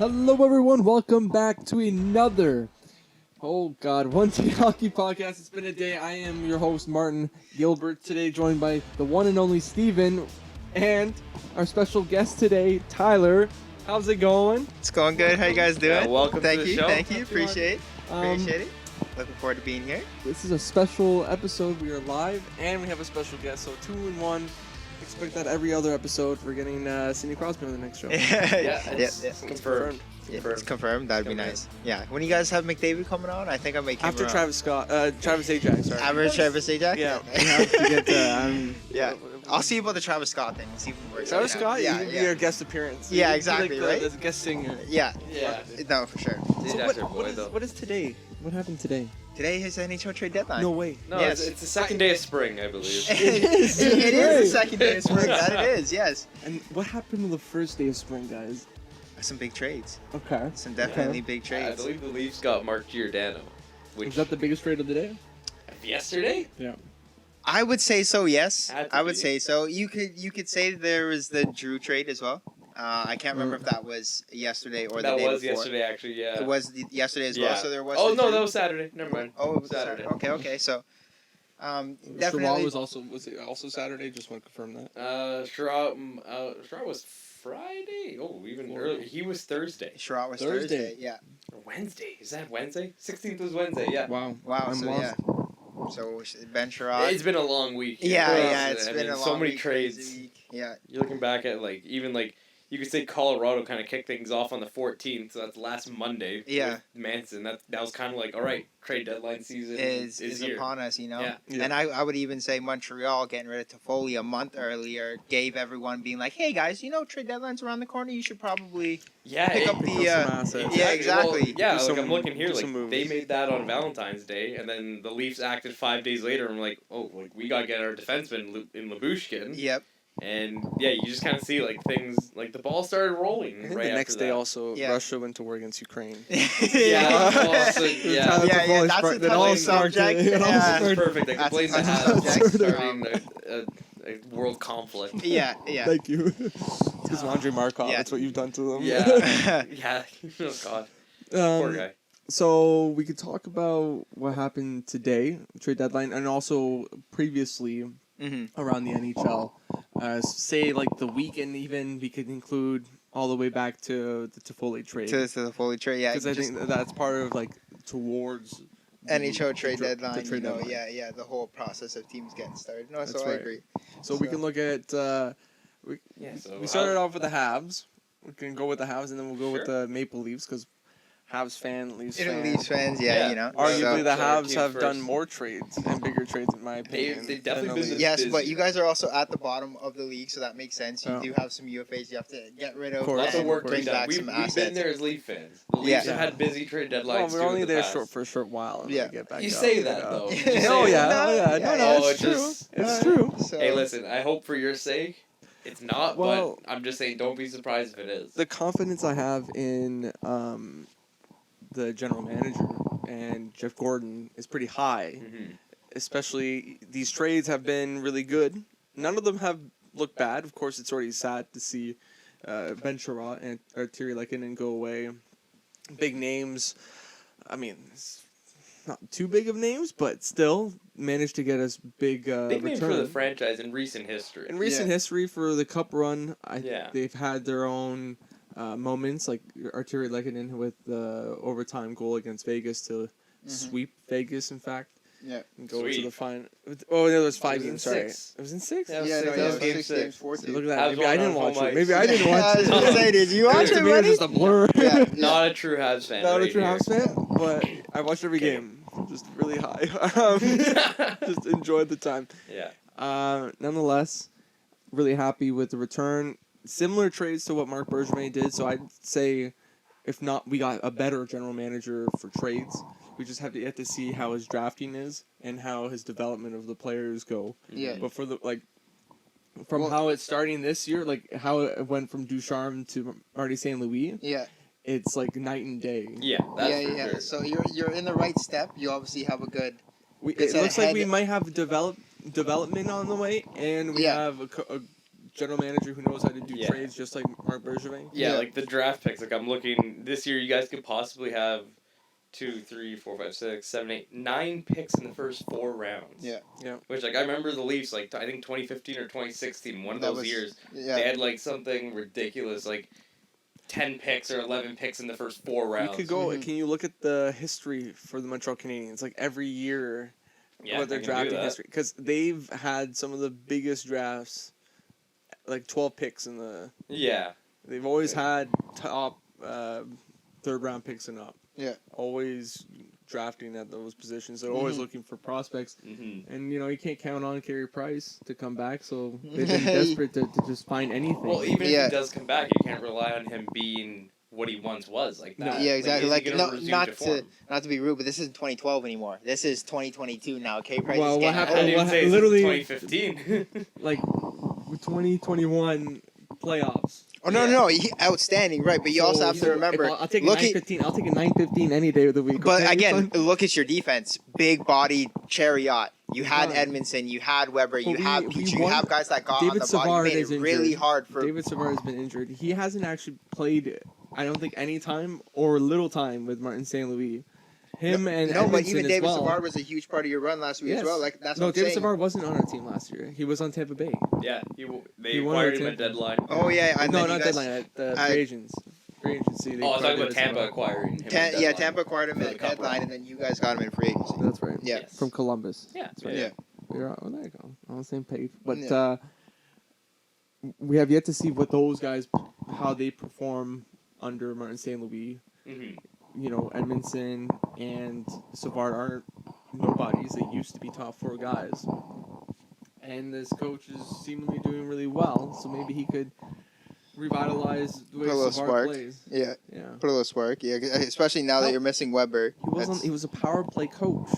Hello, everyone. Welcome back to another, One Day Hockey Podcast. It's been a day. I am your host, Martin Gilbert. Today, joined by the one and only Steven and our special guest today, Tyler. How's it going? It's going good. How you guys doing? Welcome Thank to the you. show. Thank you. Appreciate it. Looking forward to being here. This is a special episode. We are live, and we have a special guest. So 2 in 1. Expect that every other episode. We're getting Sidney Crosby on the next show. It's confirmed. It's confirmed. That'd be nice. Yeah. When you guys have McDavid coming on, I think I make him After around. Travis Ajax. Sorry. Average Travis Ajax? Yeah, we have to get Yeah. I'll see about the Travis Scott thing. See if it works. Travis Scott, Yeah. you can be our guest appearance. Yeah, You can be exactly, like right? the guest singer. Yeah. Yeah. No, for sure. So what is today? What happened today? Today is Nhl Trade Deadline. No way. No, Yes. it's the second day of spring, I believe. It is the second day of spring. That it is, yes. And what happened on the first day of spring, guys? Some big trades. Okay. Some definitely big I trades. believe the Leafs got Mark Giordano. Which Was that the biggest trade of the day? yesterday? Yeah. I would say so, yes. Had to I would be. say so. You could say there was the Drew trade as well. I can't remember if that was yesterday or the That day was before. yesterday, actually. Yeah. It was yesterday as well, so there was. Oh the no, Drew. that was Saturday. Never mind. Oh, it was Saturday. Okay. So, definitely. Sherrod was it also Saturday? Just want to confirm that. Sherrod was Friday. Oh, even earlier. He was Thursday. Sherrod was Thursday. Thursday. Yeah. Or Wednesday. Is that Wednesday? 16th was Wednesday. Yeah. Wow. Wow. I'm so lost. yeah. So Ben Sherrod. It's been a long week. Yeah, for us. yeah. It's I been mean, a long so many week, trades. crazy week. Yeah. You're looking back at you could say Colorado kind of kicked things off on the 14th, so that's last Monday. Yeah. With Manson. That was kind of like, all right, trade deadline season is here. Upon us, you know. Yeah. Yeah. And I would even say Montreal getting rid of Toffoli a month earlier gave everyone being like, hey guys, trade deadline's around the corner. You should probably Yeah, pick up the some assets. yeah, exactly. Well, yeah, Do like some- I'm looking here, do some like moves. they made that on Valentine's Day, and then the Leafs acted 5 days later. And I'm like, we gotta get our defenseman in Labushkin. Yep. And yeah, you just kind of see like things like the ball started rolling. I think right the next after day that. also Yeah. Russia went to war against Ukraine. Yeah, well, so, yeah. Tyler Yeah, Toffoli that's sparked- a that all touchy sparked subject. it. It all Yeah. sparked- That's perfect. I That's complain a that touchy has subject. starting a world conflict. Yeah. Thank you. Because Andre Markov, Yeah. that's what you've done to them. Yeah, yeah. Oh God, poor guy. So we could talk about what happened today, trade deadline, and also previously around the NHL. Say like the weekend, even we could include all the way back to the Toffoli trade. To the Foley trade, yeah. Because I think that's part of like towards the- NHL trade the deadline, trade deadline. yeah, the whole process of teams getting started. No, That's so I right. agree. So we can look at So we started off with the Habs. We can go with the Habs, and then we'll go with Sure. the Maple Leafs because Habs fan, Leafs You know, fan. Leafs fans, Yeah. Arguably, So- the So our Habs team have done first. more trades and bigger trades, in my opinion. They've definitely than been the the- yes, busy. but you guys are also at the bottom of the league, so that makes sense. You Yeah. do have some UFAs you have to get rid of. Of course. Lots of and work bring being done. back We've some been assets. there as Leaf fans. The Leafs Yeah. have had busy trade deadlines. Well, we're too only in the there past. for a short while. And Yeah. we get back You up, say you that, know. though. You Oh, say Oh that. yeah, No, oh yeah, yeah, no, Oh, it's it true. just- It's true. So, Hey, listen. I hope for your sake, it's not. Well- but I'm just saying, don't be surprised if it is. The confidence I have in the general manager and Jeff Gordon is pretty high. Mhm. Especially these trades have been really good. None of them have looked bad. Of course, it's already sad to see Ben Sherrod and Thierry Lekkinen go away. Big names. I mean, it's not too big of names, but still managed to get us big Big name return. for the franchise in recent history. In recent history for the Cup run, Yeah. they've had their own moments, like Arturi Lekkinen with the overtime goal against Vegas to sweep Vegas, in fact, yeah. and go to Sweep. the final. Oh, no, it was 5 It was in games, sorry. 6. It was in 6? Yeah, Yeah, no, That yeah, was game 6 6. games, 4 See, look at Habs that. Maybe won I didn't on watch home it. ice. Maybe I didn't I watch was it. gonna say, did you watch To it, me, it's buddy? just a blur. Yeah. Not a true Habs fan. Not right a true here. Habs fan, but I watched every Okay. game. Just really high. Just enjoyed the time. Yeah. Nonetheless, really happy with the return. Similar trades to what Marc Bergevin did, so I'd say, if not, we got a better general manager for trades. We just have to yet to see how his drafting is and how his development of the players go. Yeah. But for the from how it's starting this year, like how it went from Ducharme to Marty St. Louis, Yeah. it's like night and day. Yeah. That's Yeah, for yeah. sure. So you're in the right step. You obviously have a good. It It's looks like ahead- we might have development on the way, and we Yeah. have a general manager who knows how to do Yeah. trades just like Mark Bergevin. Yeah, Yeah. like the draft picks. Like I'm looking this year, you guys could possibly have 2, 3, 4, 5, 6, 7, 8, 9 picks in the first 4 rounds. Yeah. Yeah. Which like I remember the Leafs like I think 2015 or 2016, one of those years, Yeah. they had like something ridiculous like 10 picks or 11 picks in the first 4 rounds. You could go. Mhm. Can you look at the history for the Montreal Canadiens? Like every year, Yeah, what their I can do drafting that. history, because they've had some of the biggest drafts, like 12 picks in the. Yeah. They've always had top third round picks and up. Yeah. Always drafting at those positions. They're always Mhm. looking for prospects. Mm-hmm. And, you can't count on Carey Price to come back, so they've been desperate to just find anything. Well, even Yeah. if he does come back, you can't rely on him being what he once was like that. Yeah, exactly. Like, Like, is he gonna no, resume not to to form? not to be rude, but this isn't 2012 anymore. This is 2022 now. K Price Well, is what getting happened- I old. didn't Well, say it's literally- 2015. Like, 2021 playoffs. Oh no, Yeah. no, outstanding, right? But you also have to remember. I'll take a look at, 9-15. I'll take a 9-15 any day of the week. but okay, again, son? look at your defense. Big bodied Chariot. You had Right. Edmondson. You had Weber. But You have we Petrie. You won- have guys that got David on the body. Savard Made is it really injured. hard for. David Savard has been injured. He hasn't actually played, I don't think, any time or little time with Martin St. Louis. Him and no, but Edmondson even as David well. Savard was a huge part of your run last week Yes. as well. Like that's No, what I'm David saying. Savard wasn't on our team last year. He was on Tampa Bay. Yeah, they He won acquired our him at team. deadline. Oh yeah, and No, then not you guys, deadline. At the I- free agents. Free agency. they Oh, I was acquired talking about David Tampa Savard. acquiring him. at yeah, deadline. Tampa acquired him For the at cup deadline, run. and then you guys got him in free agency. That's right. Yeah. Yes. From Columbus. Yeah, That's right. Yeah. We're well, there you go. On the same page. But Yeah. we have yet to see what those guys, how they perform under Martin St. Louis. Mm-hmm. Edmondson and Savard aren't nobodies. They used to be top 4 guys. And this coach is seemingly doing really well, so maybe he could revitalize the way Put a little Savard spark. plays. Yeah, Yeah. put a little spark. Yeah, especially now that No. you're missing Weber. He was a power play coach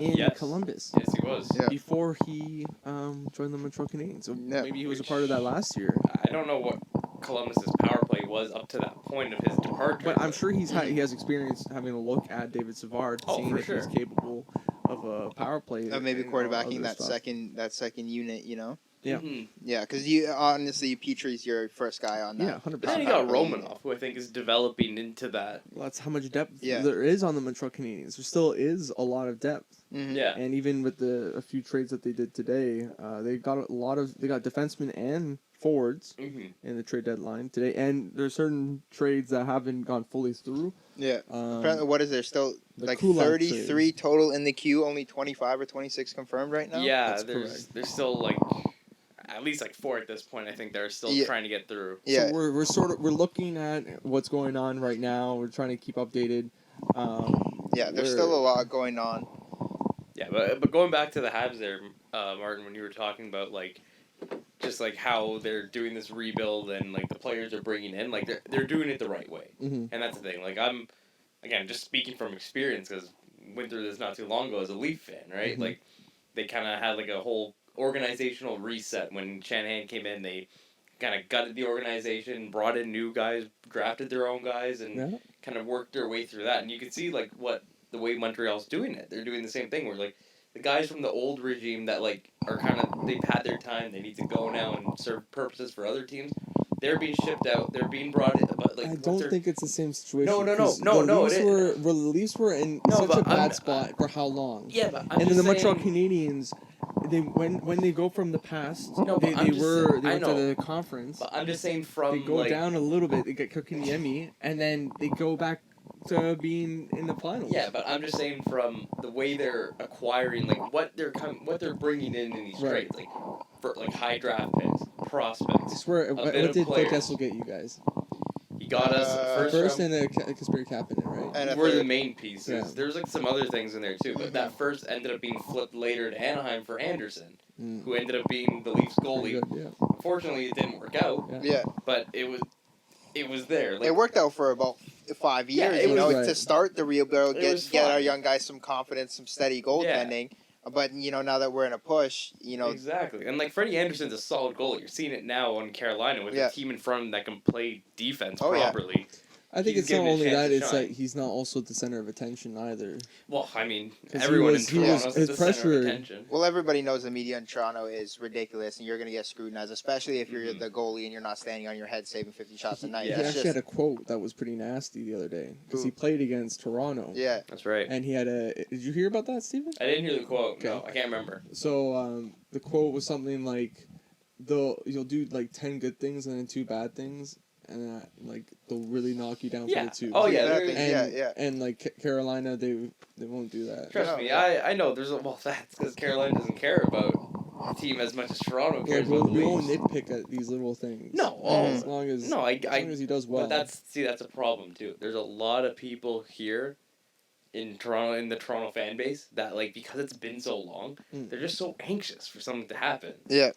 in Yes. Columbus Yes, he was. Yeah. before he joined the Montreal Canadiens. So Yeah. maybe he was a part of that last year. I don't know what Columbus's power play was up to that point of his departure. But I'm sure he has experience having a look at David Savard, Oh, seeing for if he's sure. capable of a power play. Maybe and all quarterbacking other that stuff. second unit. Yeah. Mhm. Yeah, because you honestly Petrie's your first guy on that. Yeah, 100%. But then you got Romanoff, who I think is developing into that. Well, that's how much depth Yeah. there is on the Montreal Canadiens. There still is a lot of depth, Mhm. Yeah. and even with a few trades that they did today, they got defensemen and forwards Mm-hmm. in the trade deadline today, and there's certain trades that haven't gone fully through. Yeah. Apparently, what is there still the like Kulak 33 total in the queue? Only 25 or 26 confirmed right now. Yeah, That's there's still like at least like 4 at this point. I think they're still Yeah. trying to get through. Yeah. So we're looking at what's going on right now. We're trying to keep updated. Yeah. There's we're- still a lot going on. Yeah, but going back to the Habs there, Martin, when you were talking about like just like how they're doing this rebuild and like the players they're bringing in, like they're doing it the right way, Mhm. and that's the thing. Like I'm, again, just speaking from experience because went through this not too long ago as a Leaf fan, right? Mhm. Like they kind of had like a whole organizational reset when Shanahan came in. They kind of gutted the organization, brought in new guys, drafted their own guys, and Yeah. kind of worked their way through that. And you can see like what the way Montreal's doing it. They're doing the same thing where like the guys from the old regime that like are kind of they've had their time. They need to go now and serve purposes for other teams. They're being shipped out. They're being brought in. But like I what's don't their- think it's the same situation. No, 'cause no, the it Leafs the Leafs were in No, such but a bad I'm- spot for how long? Yeah, but I'm and then just the Montreal saying- Canadiens, they when they go from the past, No, but they I'm just saying- I went to know. the conference. But I'm just saying from They go like, down a little bit. They get Kokiniemi, and then they go back to being in the finals. Yeah, but I'm just saying from the way they're acquiring, like what they're bringing in these Right. trades, like for like high draft picks, prospects. I swear, A what bit of did players. Kessel get you guys? He got us first, First round. and a Kasperi Kapanen, right? And a Were the third. main pieces. Yeah. There's like some other things in there too, but that first ended up being flipped later to Anaheim for Anderson, Mm. who ended up being the Leafs Pretty goalie. good, yeah. Unfortunately, it didn't work out, Yeah. but it was there. Like, It worked out for about 5 Yeah, years, it you know, was- Right. to start the rebuild, It was get our fine. young guys some confidence, some steady goaltending. But you know, now that we're in a push, you know, exactly. And like Freddie Anderson's a solid goalie. You're seeing it now on Carolina with Yeah. a team in front of him that can play defense Oh, yeah. properly. I think He's it's not given a only chance that; to it's shine. that he's not also the center of attention either. Well, I mean, 'Cause everyone he in was- Toronto's his the center pressure- of attention. Well, everybody knows the media in Toronto is ridiculous, and you're going to get scrutinized, especially if you're Mhm. the goalie and you're not standing on your head saving 50 shots a night. Yeah. He It's actually just, had a quote that was pretty nasty the other day because Who? he played against Toronto. yeah. That's right. And he had a. Did you hear about that, Steven? I didn't hear the quote. No, Okay. I can't remember. So the quote was something like, you'll do like 10 good things and then 2 bad things, and like they'll really knock you down Yeah. for the 2. Oh, yeah. Exactly. And, Yeah. And like Carolina, they won't do that. Trust No, me, yeah. I know there's a that's because Carolina doesn't care about the team as much as Toronto cares Like, about the we won't Leafs. nitpick at these little things. No, as long as no, as long as he does well. But that's a problem too. There's a lot of people here in Toronto, in the Toronto fan base, that like because it's been so long, they're just so anxious for something to happen. Yeah.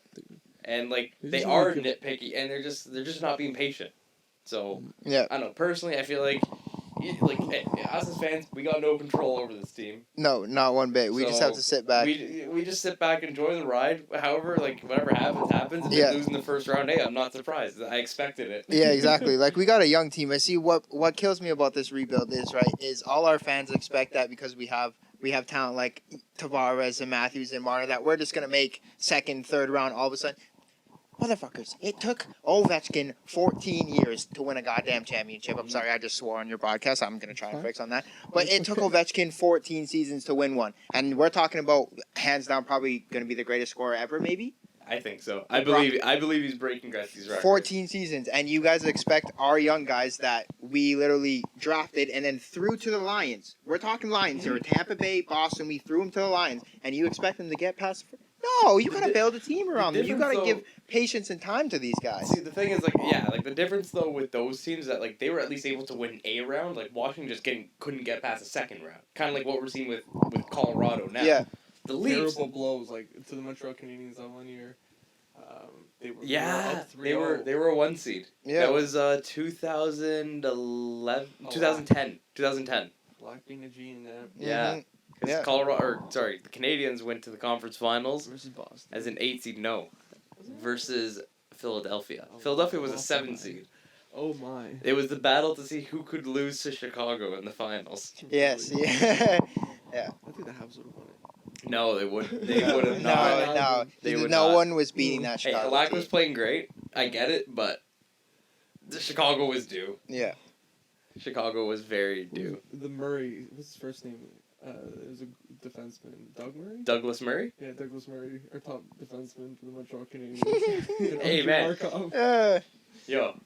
And like They they just are wanna give- nitpicky, and they're just not being patient. So Yeah. I don't know. Personally, I feel like us as fans, we got no control over this team. No, not one bit. We just So, have to sit back. We just sit back, enjoy the ride. However, like whatever happens. If Yeah. they lose in the first round, hey, I'm not surprised. I expected it. Yeah, exactly. Like we got a young team. I see what kills me about this rebuild is all our fans expect that because we have talent like Tavares and Matthews and Marner that we're just gonna make second, third round all of a sudden. Motherfuckers, it took Ovechkin 14 years to win a goddamn championship. I'm sorry, I just swore on your podcast. I'm going to try and fix on that. But it took Ovechkin 14 seasons to win one. And we're talking about, hands down, probably going to be the greatest scorer ever, maybe? I think so. I believe he's breaking Gretzky's record. 14 seasons. And you guys expect our young guys that we literally drafted and then threw to the Lions. We're talking Lions here. Tampa Bay, Boston, we threw them to the Lions. And you expect them to get past... No, you got to build a team around them. You got to give patience and time to these guys. See, the thing is, like the difference though with those teams is that like they were at least able to win a round. Like Washington just couldn't get past the second round. Kind of like what we're seeing with Colorado now. Yeah. The Leafs. Terrible blows like to the Montreal Canadiens that 1 year. They were Yeah, up they were 3-0. they were a 1 seed. Yeah. That was 2011, Oh, 2010. Black being a G in that. Yeah. Mhm. Because Yeah. the Canadians went to the conference finals Versus Boston. as an 8 seed. No, Was it? versus Philadelphia. Oh, Philadelphia was a Boston, 7 man. seed. Oh my. It was the battle to see who could lose to Chicago in the finals. Yes, yeah. I think the Habs would have won it. No, they would. They would have No, not. no. They would no not. one was beating that Hey, Chicago Halak team. was playing great. I get it, but the Chicago was due. Yeah. Chicago was very due. The Murray. What's his first name? It was a defenseman. Doug Murray. Douglas Murray. Yeah, Douglas Murray, our top defenseman for the Montreal Canadiens. Hey, man. Uh, Yo,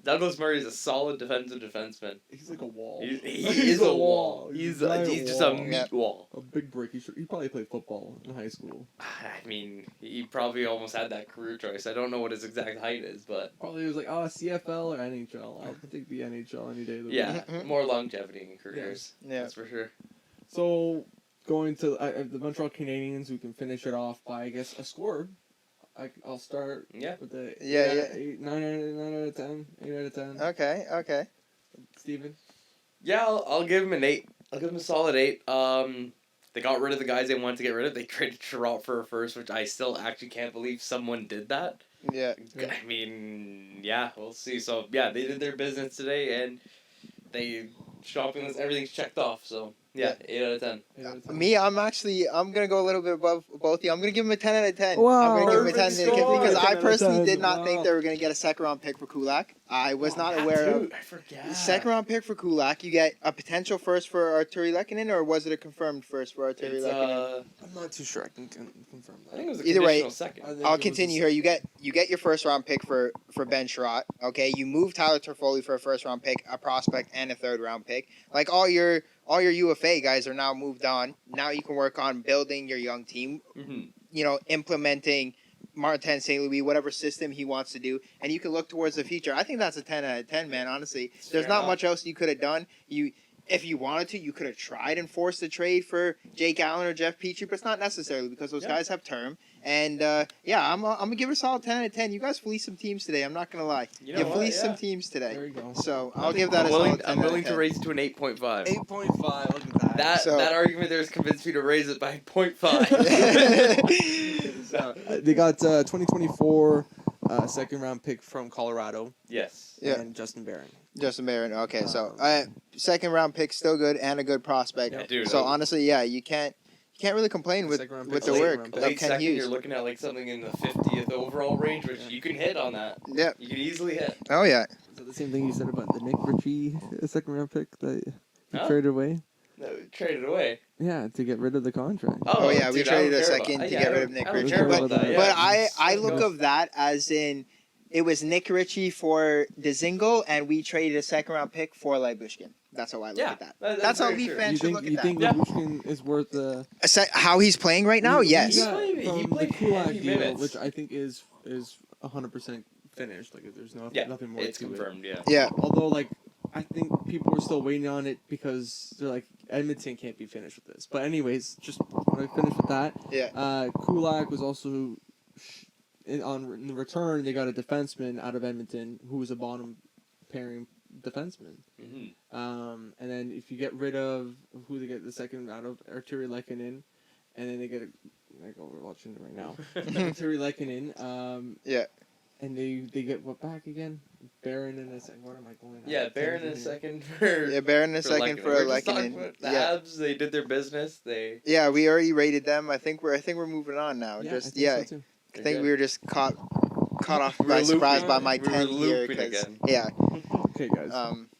Douglas Murray is a solid defenseman. He's like a wall. He He's is a wall. He's He's a giant just a wall. meat Yeah. wall. A big break. He probably played football in high school. I mean, he probably almost had that career choice. I don't know what his exact height is, but Probably was like, CFL or NHL. I'll take the NHL any day of the week. yeah, Mhm. more longevity in careers. Yeah. That's for sure. So, going to the Montreal Canadiens, who can finish it off by, I guess, a score. I'll start Yeah. with the Yeah, 9 out of 10. 8 out of 10. okay. Steven? Yeah, I'll give him an 8. I'll give him a solid 8. They got rid of the guys they wanted to get rid of. They traded Sherratt for a first, which I still actually can't believe someone did that. Yeah. I mean, yeah, we'll see. So, yeah, they did their business today, and shopping list, everything's checked off. So, yeah, 8 out of 10. 8 out of 10. Me, I'm gonna go a little bit above both of you. I'm gonna give him a 10 out of 10. Wow. I'm gonna give him a 10 Perfect because score. I 10 personally out of did 10. not think Wow. they were gonna get a second round pick for Kulak. I was not aware of. Dude, I forget. Second round pick for Kulak. You get a potential first for Arturi Lehkonen, or was it a confirmed first for Arturi It's, Lehkonen? I'm not too sure I can confirm that. I think it was a Either way, conditional second. I think I'll it was continue here. You get your first round pick for Ben Sherratt. Okay, you move Tyler Toffoli for a first round pick, a prospect, and a third round pick. Like all your UFA guys are now moved on. Now you can work on building your young team. Mm-hmm. Implementing Martin St. Louis, whatever system he wants to do, and you can look towards the future. I think that's a 10 out of 10, man. Honestly, there's Fair not enough. much else you could have done. If you wanted to, you could have tried and forced a trade for Jake Allen or Jeff Petrie, but it's not necessarily because those guys have term. And I'm gonna give it a solid 10 out of 10. You guys fleeced some teams today. I'm not gonna lie. You know what? fleeced some Yeah. teams today. There you go. So I'll give that a I'm solid willing, 10 I'm out of willing to 10. raise it to an 8.5. 8.5. Look at that. That argument there has convinced me to raise it by 0.5. They got 2024 second round pick from Colorado, Yes. Yeah. and Justin Barron. Justin Barron. Okay, so Um, second round pick still good and a good prospect. Yeah, dude. So honestly, yeah, you can't really complain with Second round with pick, the second work round of pick. late Ken second, Hughes. you're looking at like something in the 50th overall range, which you can hit on that. Yeah. You can easily hit. Oh yeah. Is that the same thing you said about the Nick Ritchie second round pick that you Huh? traded away? No, trade it away. Yeah, to get rid of the contract. Oh, yeah, we dude, I don't traded a care about- second to yeah, get I rid don't- of Nick I don't Ritchie, care but- about that, yeah. But Just I let look go. of that as in it was Nick Ritchie for Dzingel, and we traded a second round pick for Lybushkin. That's how I look Yeah, at that. that's That's how very Leaf true. fans You should think look you at think that. Labushkin is worth the How he's playing right now? we Yes. got He from played the Kulak heavy deal, minutes. which I think is 100% finished. Like there's Yeah, nothing more it's to it. confirmed. Yeah. Yeah. Although like I think people are still waiting on it because they're like Edmonton can't be finished with this. But anyways, just want to finish with that. Yeah. Kulak was also in the return they got a defenseman out of Edmonton who was a bottom pairing defenseman. Mm-hmm. And then if you get rid of who they get the second out of Arturi Lehkonen, and then they get we're watching it right now. Arturi Lehkonen. Yeah. And they get what back again? Barron in a second. What am I going? Yeah, Barron in a second for. Yeah, Barron in a second for We're just talking Lehkonen. about the Yeah. Habs, they did their business. They. Yeah, we already rated them. I think we're moving on now. Yeah, Just I think so too. I think we were just caught off We were by surprise looping. by my We were 10th year. looping 'Cause- again. Yeah. Okay, guys.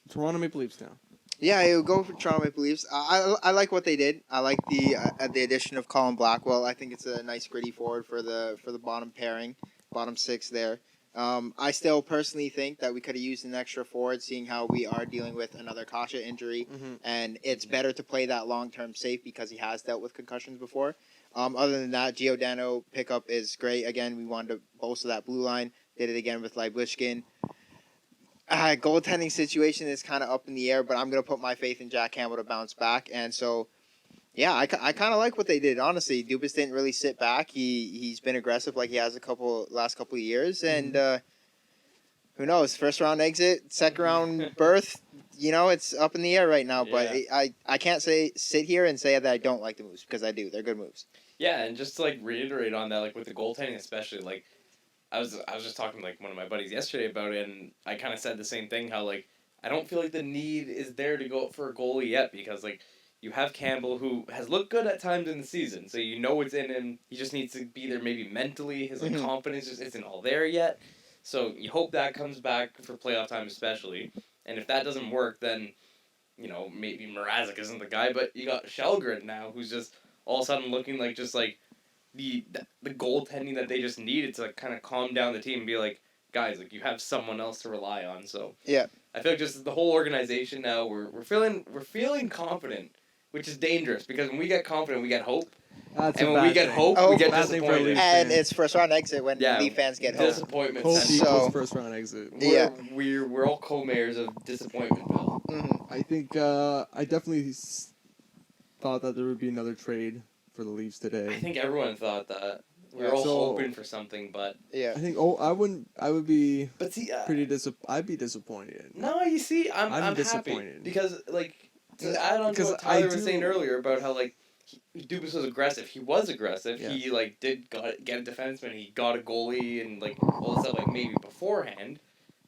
Toronto Maple Leafs now. Yeah, I would go for Toronto Maple Leafs. I like what they did. I like the addition of Colin Blackwell. I think it's a nice gritty forward for the bottom pairing, bottom six there. I still personally think that we could have used an extra forward, seeing how we are dealing with another Kasha injury, and it's better to play that long-term safe because he has dealt with concussions before. Other than that, Giordano pickup is great. Again, we wanted to bolster that blue line. Did it again with Lybushkin. Goaltending situation is kind of up in the air, but I'm going to put my faith in Jack Campbell to bounce back. And so, yeah, I kind of like what they did, honestly. Dubas didn't really sit back. He's been aggressive like he has last couple of years. And who knows, first round exit, second round berth, it's up in the air right now. But I can't sit here and say that I don't like the moves because I do. They're good moves. Yeah, and just to reiterate on that, with the goaltending especially, I was just talking to one of my buddies yesterday about it, and I kind of said the same thing. How I don't feel like the need is there to go for a goalie yet because you have Campbell who has looked good at times in the season, so it's in him. He just needs to be there maybe mentally. His confidence just isn't all there yet. So you hope that comes back for playoff time especially, and if that doesn't work, then maybe Mrazek isn't the guy. But you got Shelgren now, who's just all of a sudden looking like the goaltending that they just needed to kind of calm down the team and be like, guys, you have someone else to rely on. So yeah, I feel like just the whole organization now we're feeling confident, which is dangerous because when we get confident we get hope, That's and a when we bad get thing. hope we get Bad thing for disappointed. Leafs. and it's first round exit when Leaf fans get hope. Disappointment. Hope central. equals So- first round exit. We're all co-mayors of disappointment, Bill. I think I definitely thought that there would be another trade for the Leafs today. I think everyone thought that. We were Yeah, all so- hoping for something, but Yeah. I think I would be see, I'd be disappointed. no, you see, I'm happy disappointed. because to add on to Because what Tyler was do- saying earlier about how Dubas was aggressive. He was aggressive. Yeah. He did get a defenseman. He got a goalie and all this stuff maybe beforehand,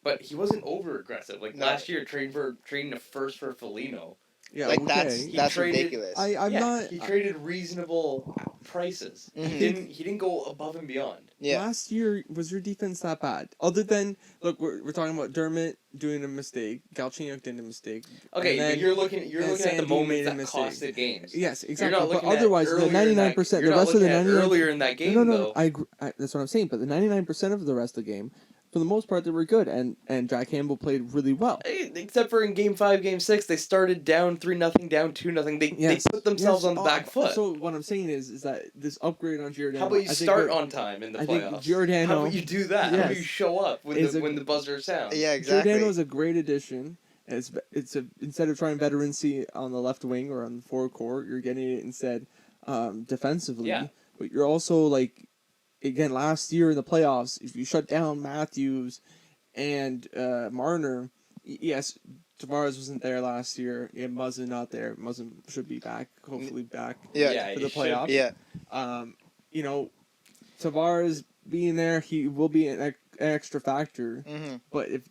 but he wasn't over aggressive. No. Last year, trading a first for Foligno. Yeah, Like okay. that's traded- ridiculous. I'm not. He traded reasonable prices. Mhm. He didn't go above and beyond. Yeah. Last year, was your defense that bad? Other than, look, we're talking about Dermott doing a mistake. Galchenyuk did a mistake. Okay, And then- but you're looking at the Sandy moments made a that mistake. costed games. Yes, You're exactly. not But looking at otherwise, the earlier in 99%, you're the not rest of the looking at 99%. earlier in that game, No, though. I agree. That's what I'm saying. But the 99% of the rest of the game, for the most part, they were good, and Jack Campbell played really well. Except for in Game 5, Game 6, they started down 3-0, down 2-0. They put themselves on the back foot. So what I'm saying is that this upgrade on Giordano. How about you I think start that- on time in the I think playoffs? Giordano- How about you do that? How about Yes. you show up when Is when the buzzer sounds? Yeah, exactly. Giordano is a great addition. And instead of trying veterancy on the left wing or on the forward court, you're getting it instead defensively. Yeah. But you're also again last year in the playoffs, if you shut down Matthews and Marner, yes, Tavares wasn't there last year. Yeah, Muzzin not there. Muzzin should be back. Hopefully back. Yeah. for the he should playoffs. be. Yeah. Tavares being there, he will be an extra factor. Mm-hmm. But if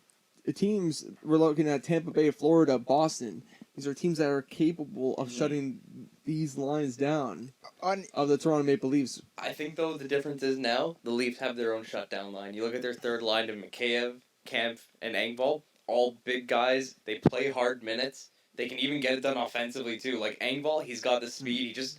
the teams we're looking at Tampa Bay, Florida, Boston, these are teams that are capable of shutting these lines down of the Toronto Maple Leafs. I think though the difference is now the Leafs have their own shutdown line. You look at their third line of Mikheyev, Kampf, and Engvall, all big guys. They play hard minutes. They can even get it done offensively too. Like Engvall, he's got the speed. He just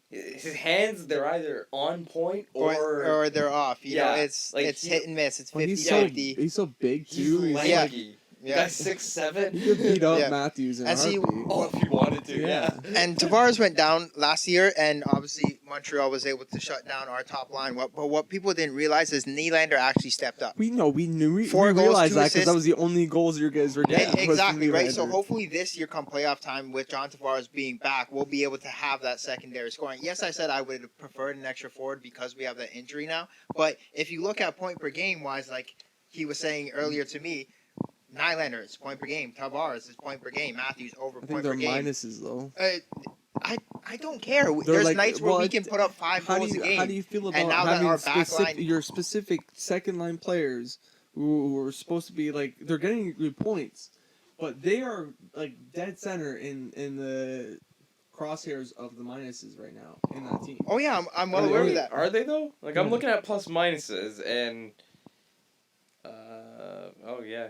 his hands, they're either on point or they're off. You know, it's like hit and miss. It's 50-50. He's so big too. he's He's like, lanky. Yeah. Guy's 6'7". he could beat up Yeah. Matthews in a And see, heartbeat. Oh, if he wanted to, yeah. And Tavares went down last year, and obviously Montreal was able to shut down our top line. But what people didn't realize is Nylander actually stepped up. We knew we 4 goals, realized 2 that because assists. that was the only goals you guys were getting. was from Exactly, right? So Nylander. hopefully this year, come playoff time, with John Tavares being back, we'll be able to have that secondary scoring. Yes, I said I would have preferred an extra forward because we have that injury now. But if you look at point per game wise, like he was saying earlier to me, Nylander is point per game, Tavares is point per game, Matthews over I think point they're per game. minuses though. I don't care. They're There's like- nights where well, we can put up 5 goals a game. How do you feel about now that having our back line- your specific second line players who are supposed to be like they're getting good points, but they are like dead center in the crosshairs of the minuses right now in that team. Oh yeah, I'm well Are they- aware of that. Are they though? Like I'm Yeah. looking at plus minuses and. Oh yeah.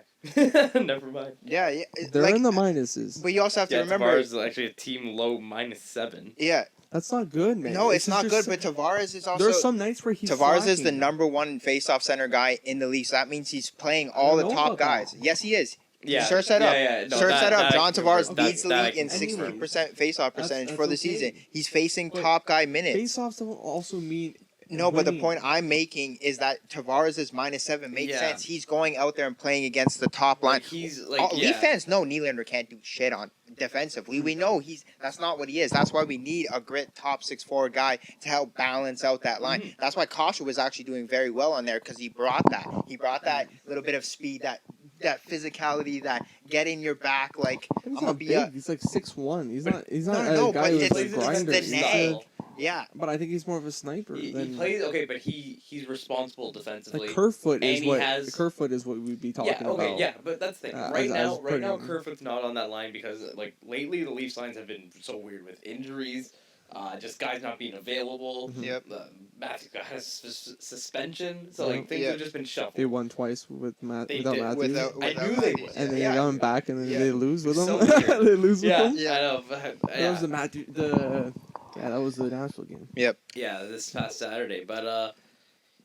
Never mind. Yeah. They're like, in the minuses. but you also have to Yeah, remember. Tavares is actually a team low -7. Yeah. That's not good, man. No, it's This not is good. just- But Tavares is also. there's some nights where he's Tavares is the slacking. number 1 face-off center guy in the league. So that means he's playing all the don't know top about that. guys. Yes, he is. Yeah. Search that up. Yeah, no, Search that up. I John can Tavares confirm. leads the That I league can in confirm. 60% face-off That's- percentage that's for the okay. season. He's facing But top guy minutes. Face-offs don't also mean No, but the winning. point I'm making is that Tavares is -7 makes Yeah. sense. He's going out there and playing against the top line. Like he's like Leaf fans know Nylander can't do shit on defensively. We know that's not what he is. That's why we need a grit top 6 forward guy to help balance out that line. Mhm. That's why Kasha was actually doing very well on there because he brought that. He brought that little bit of speed, that physicality, that get in your back. Like He's I'm not gonna be big. He's like 6'1". He's not no, a guy but who's it's- like it's grinder. the He's nag. a- yeah. But I think he's more of a sniper He than plays okay, but he's responsible defensively. like Kerfoot is and he what has- Kerfoot is what we'd be talking Yeah, okay, about. yeah, but that's the thing. As- Right as now, putting him- Kerfoot's not on that line because like lately the Leafs lines have been so weird with injuries, just guys not being available. Mhm. Yep. Matthew got a suspension, so like Yep. things Yeah. have just been shuffled. They won twice with They without did. Matthews. I knew they would. And then Yeah. they got him back, and then Yeah. they lose with him. So weird. They lose with Yeah, him. Yeah. I know. But, That was the Matthew. That was the Nashville game. Yeah, this past Saturday. But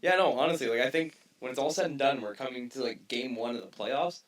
yeah, no, honestly, like I think when it's all said and done, we're coming to like game 1 of the playoffs.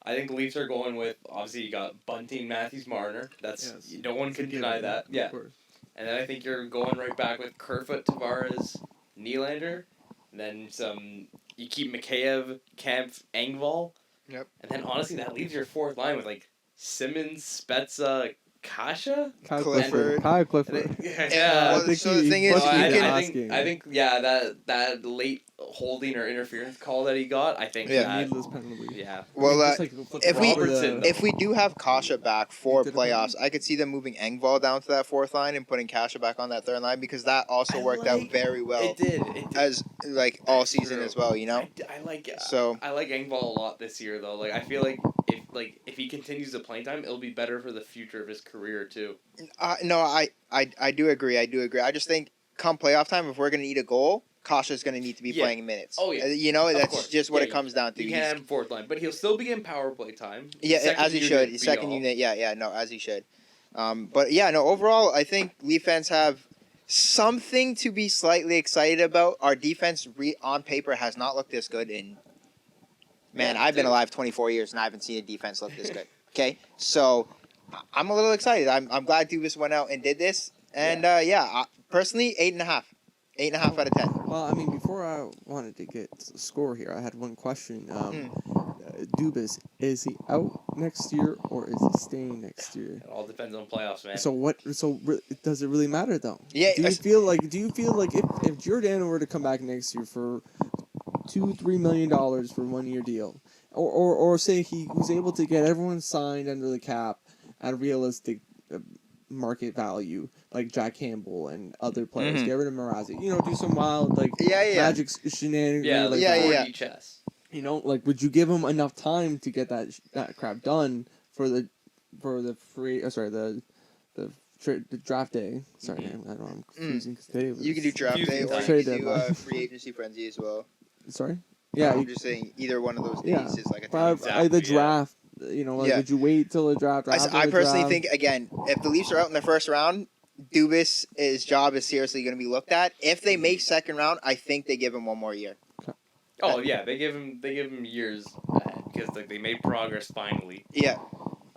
I think the Leafs are going with obviously you got Bunting, Matthews, Marner. That's Yes. no one can deny that. Yeah, Of course. and then I think you're going right back with Kerfoot, Tavares, Nylander, and then some. You keep Mikheyev, Kampf, Engvall. Yep. And then honestly, that leaves your fourth line with like Simmons, Spezza, Kasha. Kyle Clifford. Clifford. Yeah. well, I think so the he thing is, busted you it can- last game. I think yeah that late holding or interference call that he got, I think Yeah. that, Needless penalty. yeah. Well, Just like flip if we- Robertson, if we do have Kasha back for He did a playoffs, I could see them moving Engvall down to that 4th line and putting Kasha back on that 3rd line because that also I worked out like- very well It did. as like all That's season true. as well. You know. I like So I like Engvall a lot this year though. Like I feel if he continues the playing time, it'll be better for the future of his career too. no, I do agree. I do agree. I just think come playoff time, if we're gonna need a goal, Kasha's gonna need to be Yeah. playing minutes. Oh, yeah. You know Of that's course. just what Yeah, it comes down to. You He's- can't have him fourth line, but he'll still be in power play time. Yeah, Second as he unit should. be Second all. unit. Yeah, no, as he should. But yeah, no. Overall, I think Leaf fans have something to be slightly excited about. Our defense, on paper, has not looked this good in. Man, Yeah, I've been dude. alive 24 years and I haven't seen a defense look this good. Okay, so I'm a little excited. I'm glad Dubas went out and did this. And personally, 8.5. 8.5 out of 10. Well, I mean, before I wanted to get the score here, I had one question. Dubas, is he out next year or is he staying next year? It all depends on playoffs, man. So what? Does it really matter though? Yeah, Do you feel like if Giordano were to come back next year for $2-3 million for 1 year deal, or say he was able to get everyone signed under the cap at a realistic market value, like Jack Campbell and other players, Mhm. get rid of Mrazzi, do some wild Yeah. magic shenanigans. yeah, like like Yeah, that. yeah. 4D chess. You know, like, would you give him enough time to get that crap done for the the draft day? Sorry, I don't know, I'm confusing because today was... You can do draft day or you Trade can do deadline. free agency frenzy as well. Sorry? Yeah. I'm just saying either one of those days Yeah. is like a But time. Exactly, the yeah. draft, you know, like, Yeah. would you wait till the draft? Or after I the personally draft? think, again, if the Leafs are out in the first round, Dubas' job is seriously going to be looked at. If they make second round, I think they give him one more year. Oh yeah, they give him years ahead because like they made progress finally. Yeah.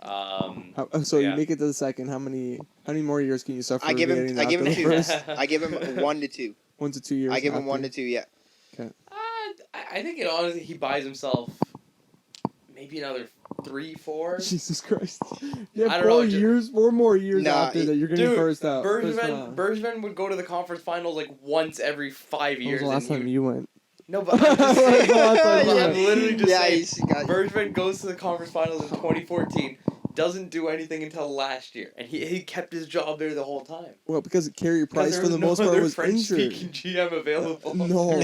So yeah. you make it to the second. How many more years can you suffer? I give him getting after the two. first? I give him 1 to 2. 1 to 2 years. I give him after. 1 to 2. Yeah. I think honestly he buys himself maybe another 3, 4. Jesus Christ! You have I don't know, 4 more years Nah, after that. You're getting dude, first out. Bergevin would go to the conference finals like once every 5 When years. was the last time you went? No, but I'm just saying. Yeah. I'm literally just Yeah, saying. he's got- Bergevin goes to the conference finals in 2014. Doesn't do anything until last year, and he kept his job there the whole time. Well, because Carey Price there for was the no most part other was injured. French-speaking GM available. No.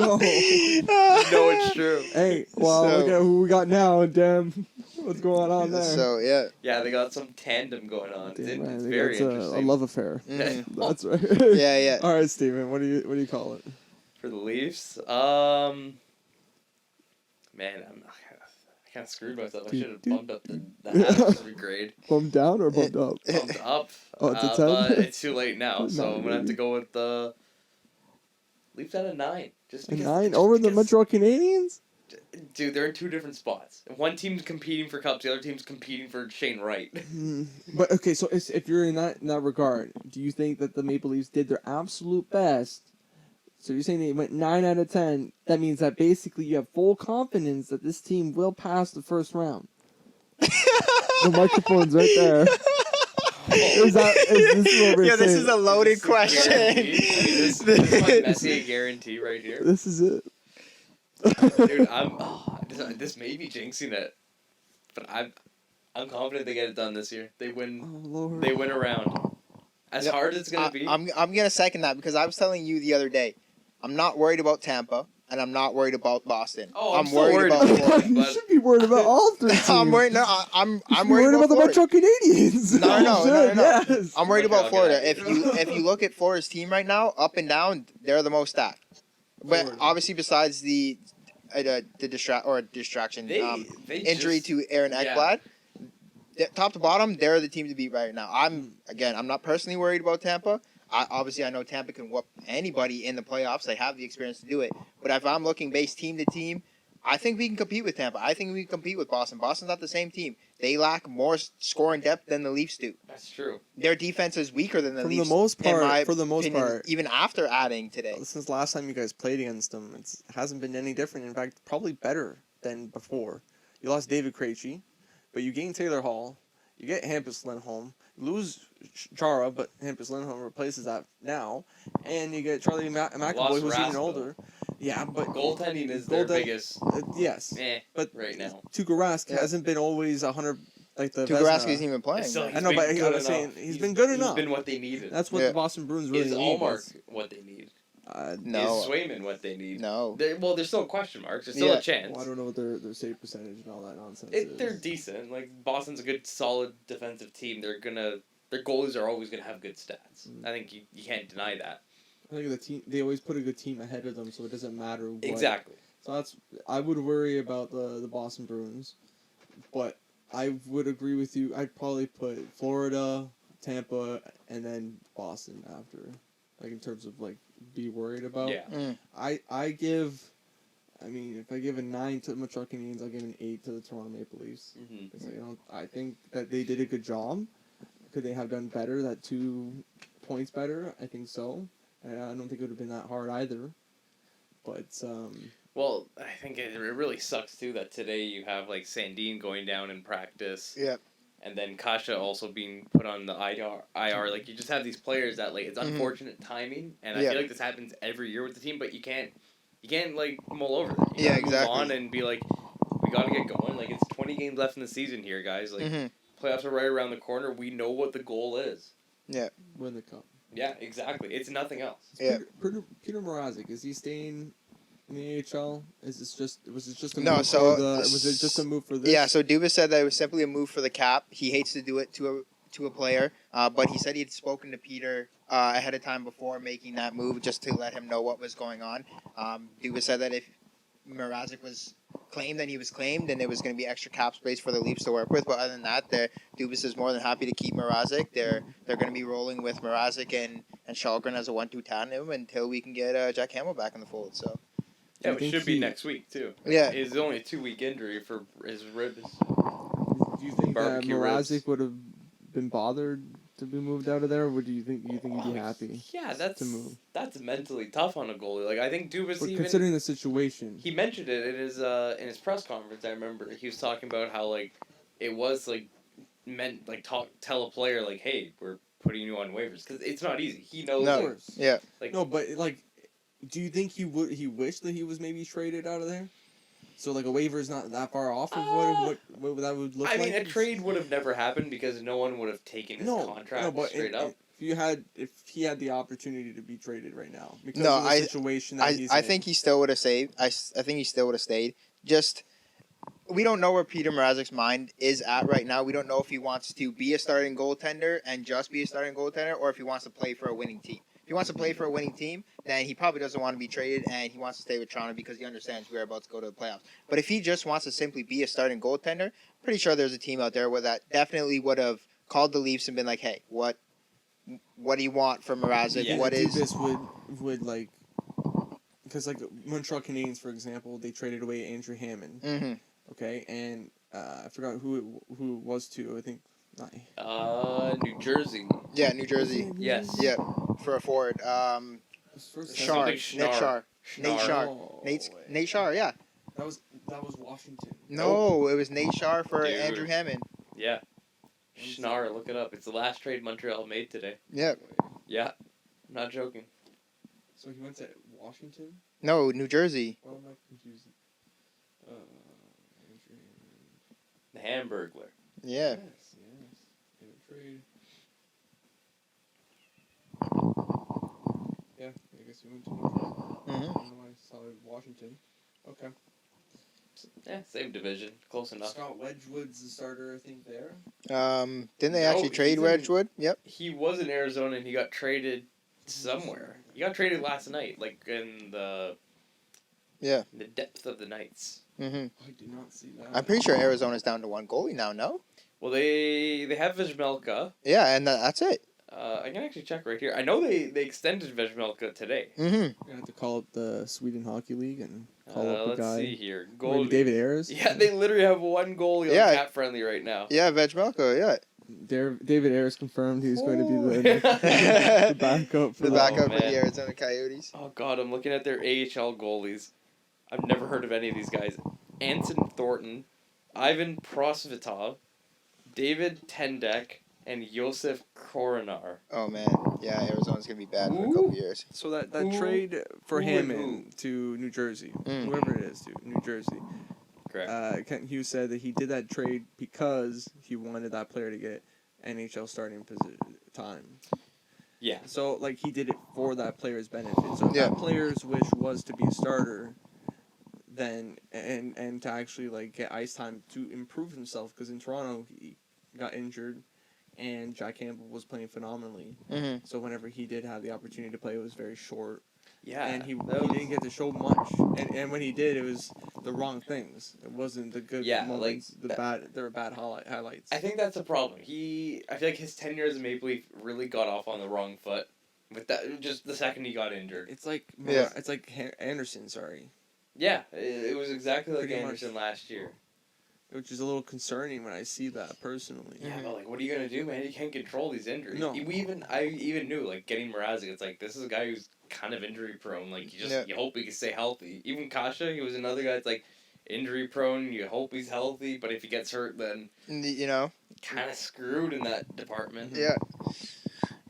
no, it's true. Hey, well, So- look at who we got now, and damn, what's going on there? So yeah. Yeah, they got some tandem going on. Damn, It's right, very that's interesting. a love affair. Mm. That's right. Yeah, yeah. All right, Steven, what do you call it? For the Leafs, man, I kind of screwed myself. I should have bumped up the advisory grade. Bumped down or bumped up? Bumped up. Oh, it's a 10? But it's too late now, so No, I'm gonna have to maybe. go with the Leafs at a 9. Just because, 9 just over the because- Montreal Canadiens? Dude, they're in 2 different spots. One team's competing for cups, the other team's competing for Shane Wright. But okay, so if you're in that regard, do you think that the Maple Leafs did their absolute best? So you're saying they went 9 out of 10. That means that basically you have full confidence that this team will pass the first round. The microphone's right there. Is this what we're Yeah, this saying? is a loaded question. This is my messy guarantee right here. This is it. Dude, this may be jinxing it, but I'm confident they get it done this year. They win. Oh Lord. They win a round. As Yep. hard as it's gonna be. I'm gonna second that because I was telling you the other day, I'm not worried about Tampa and I'm not worried about Boston. Oh, I'm still worried worried about about Florida. You but- should be worried about all 3 teams. I'm worried. No, I'm You should be worried about the Florida. Montreal Canadiens. No, no, You no, should, no. Yes. I'm worried Okay, about okay. Florida. If you look at Florida's team right now, up and down, they're the most stacked. But Florida. obviously, besides the distraction, They injury just- to Aaron yeah. Ekblad, top to bottom, they're the team to beat right now. I'm not personally worried about Tampa. I know Tampa can whoop anybody in the playoffs. They have the experience to do it. But if I'm looking based team to team, I think we can compete with Tampa. I think we can compete with Boston. Boston's not the same team. They lack more scoring depth than the Leafs do. That's true. Their defense is weaker than the For Leafs. the most in my part, opinion, even after adding today. since last time you guys played against them, it hasn't been any different. In fact, probably better than before. You lost David Krejci, but you gained Taylor Hall. You get Hampus Lindholm. You lose Chara, but Hampus Lindholm replaces that now. And you get Charlie McAvoy, Lost who's Rask, even though. older. Yeah, but Goaltending is their biggest. Yes, but right now. Tuukka Rask Yeah. hasn't been always 100 like the Tuukka Vezina. Rask isn't even playing. So man. I know, but been I good was saying enough. he's been good enough. He's been what they needed. That's what Yeah. the Boston Bruins really Is need. Allmark what they need? No. Is Swayman what they need? No. There's still question marks. There's still Yeah. a chance. Well, I don't know what their save percentage and all that nonsense is. They're decent. Like Boston's a good, solid defensive team. Their goalies are always gonna have good stats. I think you can't deny that. I think the team they always put a good team ahead of them, so it doesn't matter what. Exactly. So I would worry about the Boston Bruins, but I would agree with you. I'd probably put Florida, Tampa, and then Boston after, like in terms of like be worried about. Yeah. I mean, if I give a 9 to the Montreal Canadiens, I'll give an 8 to the Toronto Maple Leafs. Mm-hmm. 'Cause I think that they did a good job. Could they have done better? That 2 points better? I think so. And I don't think it would have been that hard either. But Well, I think it really sucks too that today you have like Sandin going down in practice. Yeah. And then Kasha also being put on the IR. Like you just have these players that like it's unfortunate timing, and I Yeah. feel like this happens every year with the team. But you can't like mull over that. You Yeah, gotta exactly. Move on and be like, we gotta get going. Like it's 20 games left in the season here, guys. Like playoffs are right around the corner. We know what the goal is. win the cup. Yeah, exactly. It's nothing else. Yeah. Peter Mrazek, is he staying in the AHL? Was it just a No, move so for the? Was it just a move for this? Yeah, so Dubas said that it was simply a move for the cap. He hates to do it to a player, but he said he had spoken to Peter ahead of time before making that move just to let him know what was going on. Dubas said that if Mrazek was claimed, then he was claimed, and there was going to be extra cap space for the Leafs to work with. But other than that, Dubas is more than happy to keep Mrazek. They're going to be rolling with Mrazek and Shalgren as a 1-2 tandem until we can get Jack Hamill back in the fold. So Yeah, Do it you should think be next week too. yeah, It's only a 2-week injury for his ribs. Do you think that Barbecue ribs. Mrazek would have been bothered to be moved out of there, or do you think he'd be happy? Yeah, to move? that's mentally tough on a goalie. Like I think Dubas But even considering the situation, he mentioned it in his press conference. I remember he was talking about how like it was like meant like tell a player like, hey, we're putting you on waivers because it's not easy. He knows. No. of Like, course. yeah. like No, but like, do you think he wished that he was maybe traded out of there? So like a waiver is not that far off of what that would look I like. mean, a trade would have never happened because no one would have taken his contract but straight up. if he had the opportunity to be traded right now because No, of the situation that he's I in. think he still would have stayed. I think he still would have stayed. Just we don't know where Peter Mrazek's mind is at right now. We don't know if he wants to be a starting goaltender and just be a starting goaltender, or if he wants to play for a winning team. If he wants to play for a winning team, then he probably doesn't want to be traded, and he wants to stay with Toronto because he understands we're about to go to the playoffs. But if he just wants to simply be a starting goaltender, pretty sure there's a team out there where that definitely would have called the Leafs and been like, "Hey, what do you want from Mrazek? Yeah. What is?" this would like because like Montreal Canadiens, for example, they traded away Andrew Hammond. Mm-hmm. Okay, and I forgot who it was to. I think New Jersey. Yeah, New Jersey. Yes. Yeah, for a forward. Shar, Nick Shar. Nate Shar. No Nate way. Shar, yeah. That was Washington. No, it was Nate Shar for Dude. Andrew Hammond. Yeah. Schnarr, look it up. It's the last trade Montreal made today. Yeah. Yeah. I'm not joking. So he went to Washington? No, New Jersey. Why am I confused? The Hamburglar. Yeah. Yes. In a trade. Yeah, I guess he went to Montreal. I Mm-hmm. don't know why I saw Washington. Okay. Yeah, same division. Close enough. Scott Wedgwood's the starter, I think, there. Didn't they No, actually trade he's in- Wedgwood? Yep. He was in Arizona and he got traded somewhere. He got traded last night, like in the depth of the nights. Mm-hmm. I did not see that. I'm pretty sure Arizona's down to one goalie now. No. Well, they have Vizmelka. Yeah, and that's it. I can actually check right here. I know they extended Vizmelka today. Mm-hmm. You're gonna have to call up the Sweden Hockey League and call up a Let's guy. see here. Maybe Goalie. David Ayres? Yeah, they literally have one goalie Yeah. on cap friendly right now. Yeah, Vejmelka. Yeah. David Ayres confirmed he's going to be Ooh. the backup for The the backup for man. the Arizona Coyotes. Oh god, I'm looking at their AHL goalies. I've never heard of any of these guys. Anton Thornton, Ivan Prosvetov, David Tendek, and Josef Koronar. Oh man, yeah, Arizona's gonna be bad for a couple Ooh. years. So that Who- trade for who and Hammond to New Jersey, Mm. whoever it is, to New Jersey. Correct. Kent Hughes said that he did that trade because he wanted that player to get NHL starting time. Yeah. So like he did it for that player's benefit. So if Yeah. that player's wish was to be a starter, then and to actually like get ice time to improve himself, because in Toronto he got injured, and Jack Campbell was playing phenomenally. Mm-hmm. So whenever he did have the opportunity to play, it was very short. Yeah. And he that was- didn't get to show much. And when he did, it was the wrong things. It wasn't the good Yeah, moments. like, There were bad highlights. I think that's a problem. I feel like his tenure as a Maple Leaf really got off on the wrong foot with that. Just the second he got injured. It's like Yeah. It's like Anderson. Sorry, Yeah, it was exactly like Pretty much. Anderson last year. which is a little concerning when I see that personally. Yeah, but like, what are you gonna do, man? You can't control these injuries. No. I even knew like getting Mrazek. It's like this is a guy who's kind of injury prone. Like you hope he can stay healthy. Even Kasha, he was another guy. It's like injury prone. You hope he's healthy, but if he gets hurt, then You know. kind of screwed in that department. Yeah.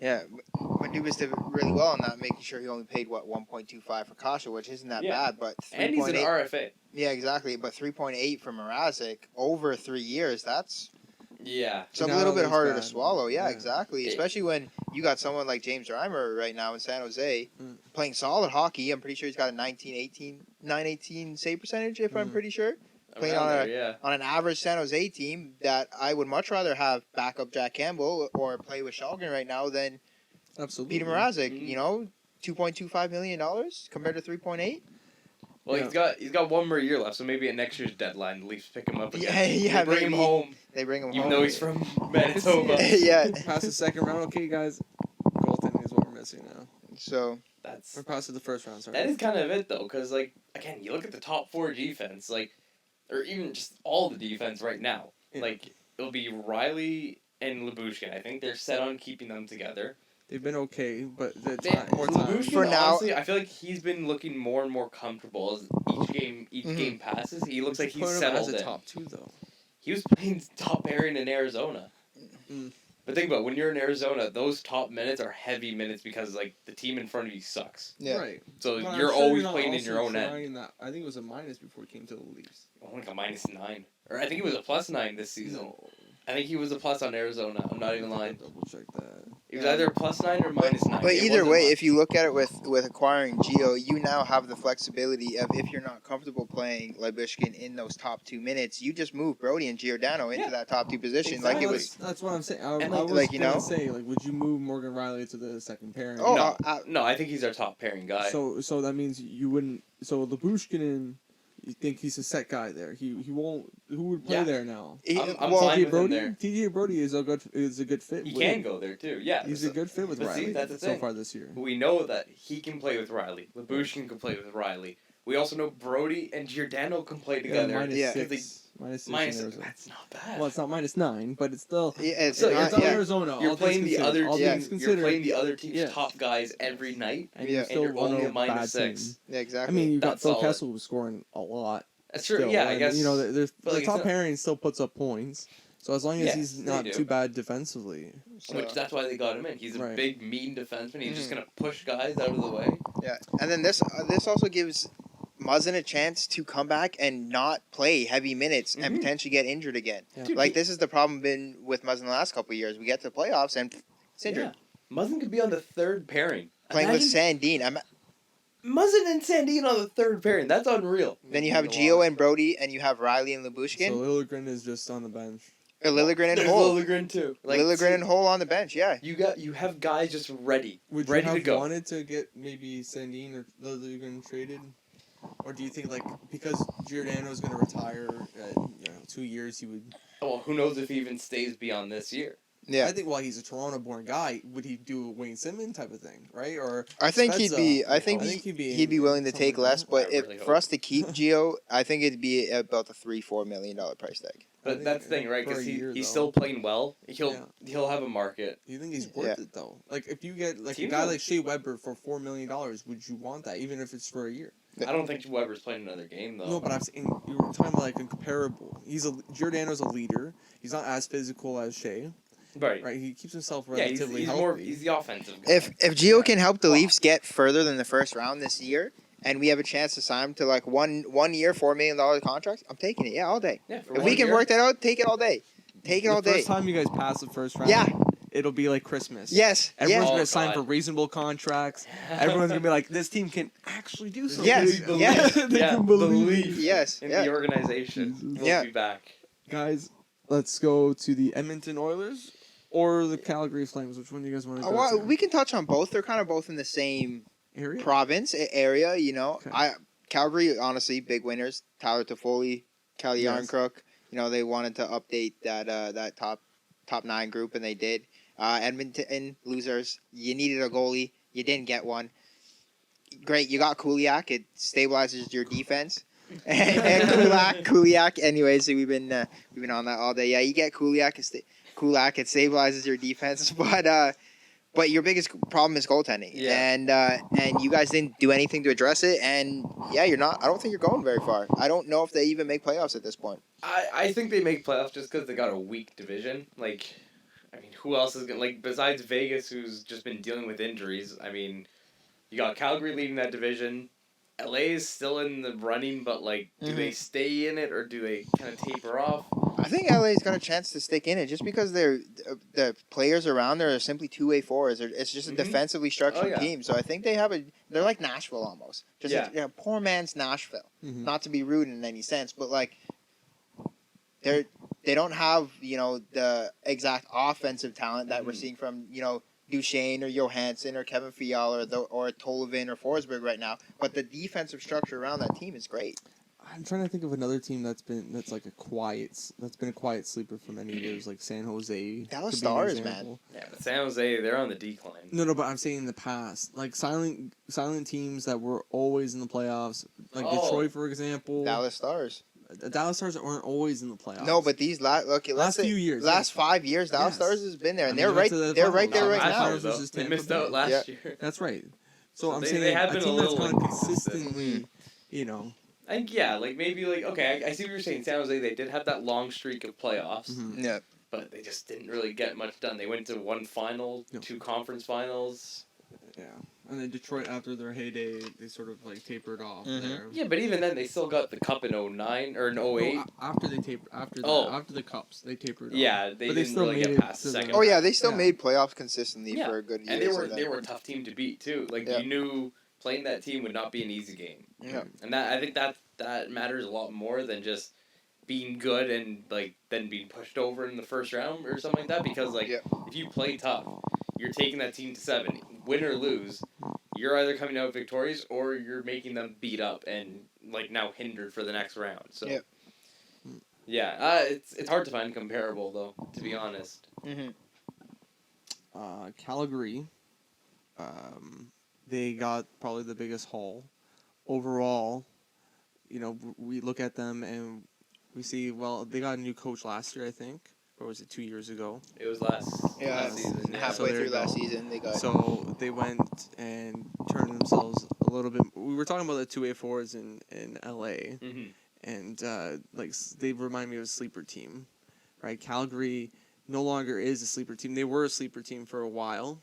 Yeah. But Dubas did really well on that, making sure he only paid 1.25 for Kasha, which isn't that Yeah. bad. But And he's an 3.8. RFA. Yeah, exactly. But 3.8 for Mrazek over 3 years. That's Yeah. It's a Now little it bit looks harder bad. to swallow. Yeah, Yeah. exactly. Especially when you got someone like James Reimer right now in San Jose playing solid hockey. I'm pretty sure he's got a 918 save percentage, if I'm pretty sure. Playing Around on there, yeah. on an average San Jose team that I would much rather have backup Jack Campbell or play with Shulgin right now than Absolutely. Peter Mrazek. Mhm. You know, $2.25 million compared to 3.8. Well, Yeah. he's got one more year left, so maybe at next year's deadline, the Leafs pick him up again. Yeah, They bring him maybe. home, They bring him even home. though he's from I can see Manitoba. it. Yeah. Past the second round. Okay, guys. Goaltending is what we're missing now. So That's We're past the first round, sorry. that is kind of it though, because like again, you look at the top four defense, like, or even just all the defense right now. Yeah. Like it'll be Riley and Lyubushkin. I think they're set on keeping them together. They've been okay, but the They, more time. Lyubushkin, For now- honestly, I feel like he's been looking more and more comfortable as each game passes. He looks like he's Put him settled as a in. top two, though. He was playing top pairing in Arizona. Mm. But think about it, when you're in Arizona, those top minutes are heavy minutes because like the team in front of you sucks. yeah. Right. So But I'm you're sure always not playing in also your own end. trying that. I think it was a minus before he came to the Leafs. Oh, like a -9, or I think it was a +9 this season. No. I think he was a plus on Arizona. I'm not even lying. Double check that. It was either +9 or -9. But It either wasn't way, much. if you look at it with acquiring Gio, you now have the flexibility of if you're not comfortable playing Lyubushkin in those top 2 minutes, you just move Brody and Giordano into Yeah. that top 2 position. Like it Exactly. was. That's what I'm saying. I And, was like, you gonna know? say, like, would you move Morgan Riley to the second pairing? Oh, No. No, I think he's our top pairing guy. So that means you wouldn't. So Lyubushkin, you think he's a set guy there? He won't. Who would play Yeah. there now? I'm well, fine TJ with him Brody. there. TJ Brody is a good fit. He with- can go there too. Yeah, He's a good fit with But see, Riley that's the so thing. far this year. We know that he can play with Riley. Lyubushkin can play with Riley. We also know Brody and Giordano can play together. minus Yeah. six. Minus 6 in Minus, Arizona. that's not bad. Well, it's not -9, but it's still. Yeah, it's So not, It's not yeah. Arizona. You're all playing things the other considered. All Yeah. things team. considered, You're playing the other team's Yes. top guys every night. and Yeah. you And still you're only on a -6. team. Yeah, I exactly. mean, you got That's Phil solid. Kessel who's scoring a lot. That's true. Still, Yeah, I and, guess. you know the but, like, top it's not- pairing still puts up points. So as long as Yeah, he's they not do. too bad defensively, So, Which that's why they got him in. He's a Right. big, mean defenseman. He's Mhm. just gonna push guys out of the way. yeah, and then this also gives Muzzin a chance to come back and not play heavy minutes and Mhm. potentially get injured again. Yeah. Dude, Like this is the problem been with Muzzin the last couple of years. We get to the playoffs and it's injured. Yeah. Muzzin could be on the third pairing. Playing with Imagine Sandin. Muzzin and Sandin on the third pairing. That's unreal. Then you have Gio and Brody, and you have Riley and so Lyubushkin. Liljegren is just on the bench. Lilligren and There's Hole. Liljegren too. Lilligren and Hole on the bench, yeah. You have guys just ready, Would ready you have to go. wanted to get maybe Sandin or Liljegren traded, or do you think like because Giordano's going to retire, 2 years, he would? Well, who knows if he even stays beyond this year? Yeah. I think while he's a Toronto-born guy, would he do a Wayne Simmons type of thing, right? Or I think he'd Spezza. be. I think I think he'd be willing to something take like less. that. But I if really for hope. us to keep Gio, I think it'd be about the $3-4 million price tag. I But think that's the thing, right? for Because a year, he's though. still playing well. He'll Yeah. have a market. Do you think he's worth Yeah. it though? Like if you get like a Teams guy will- like Shea Weber for $4 million, would you want that even if it's for a year? I don't think Weber's playing another game though. No, but I'm saying you were talking about like a comparable. Giordano's a leader. He's not as physical as Shea, right. right? He keeps himself Yeah, relatively he's healthy. more. He's the offensive guy. If Gio can help the Leafs get further than the first round this year, and we have a chance to sign him to like one year, $4 million contract, I'm taking it. Yeah, all day. Yeah, for If one we can year. work that out, take it all day. Take it all the day. first time you guys pass the first round, Yeah. it'll be like Christmas. Yes. Everyone's Yes. Oh, gonna sign God. for reasonable contracts. Everyone's gonna be like, "This team can actually do something." Yes, Believe- yes. they Yeah, can believe. believe. Yes. in Yeah. the organization. Jesus. We'll Yeah. be back. Guys, let's go to the Edmonton Oilers or the Calgary Flames. Which one do you guys want to go Well, to? we can touch on both. They're kind of both in the same Area? province area. You know, Okay. Calgary honestly big winners. Tyler Toffoli, Kelly Yes. Yarncrook. You know, they wanted to update that top 9 group, and they did. Edmonton losers. You needed a goalie. You didn't get one. Great, you got Kuliak. It stabilizes your defense. and Kuliak. Anyways, we've been on that all day. Yeah, you get Kuliak. Kulak, it stabilizes your defense, but your biggest problem is goaltending. Yeah. And you guys didn't do anything to address it. And yeah, you're not. I don't think you're going very far. I don't know if they even make playoffs at this point. I think they make playoffs just because they got a weak division. Like, I mean, who else is gonna besides Vegas, who's just been dealing with injuries? I mean, you got Calgary leading that division. LA is still in the running, but do they stay in it or do they kind of taper off? I think LA's got a chance to stick in it just because the players around there are simply two-way forwards. It's just a defensively structured team. So I think they're like Nashville almost. Just a poor man's Nashville. Mm-hmm. Not to be rude in any sense, but like they don't have, the exact offensive talent that we're seeing from, Duchesne or Johansson or Kevin Fiala or Tolivin or Forsberg right now. But the defensive structure around that team is great. I'm trying to think of another team that's been a quiet sleeper for many years, like San Jose. Dallas Stars, man. Yeah, but San Jose, they're on the decline. No, but I'm saying in the past, like silent teams that were always in the playoffs, like Detroit, for example. Dallas Stars. The Dallas Stars aren't always in the playoffs. No, but these last few years, last 5 years, Dallas Stars has been there, and they're right there right now. They missed out last year. That's right. So I'm they saying have a been team a that's little kind of consistently, I think, okay, I see what you're saying. San Jose, they did have that long streak of playoffs. Mm-hmm. Yeah. But they just didn't really get much done. They went to one final, 2 conference finals. Yeah. And then Detroit, after their heyday, they sort of like tapered off there. Yeah, but even then, they still got the cup in 09 or in 08. No, after the cups, they tapered off. Yeah, they didn't really get past the second. Oh yeah, they still made playoffs consistently for a good year. And they were a tough team to beat too. Like you knew playing that team would not be an easy game. Yeah. And I think that matters a lot more than just being good and like then being pushed over in the first round or something like that. Because if you play tough, you're taking that team to 7, win or lose. You're either coming out victorious or you're making them beat up and like now hindered for the next round. So it's hard to find comparable though, to be honest. Mm-hmm. Calgary, they got probably the biggest haul overall. We look at them and we see, they got a new coach last year, I think. Or was it 2 years ago? It was last season. Halfway through last season, they got. So they went and turned themselves a little bit. We were talking about the 2A forwards in LA, and they remind me of a sleeper team, right? Calgary no longer is a sleeper team. They were a sleeper team for a while,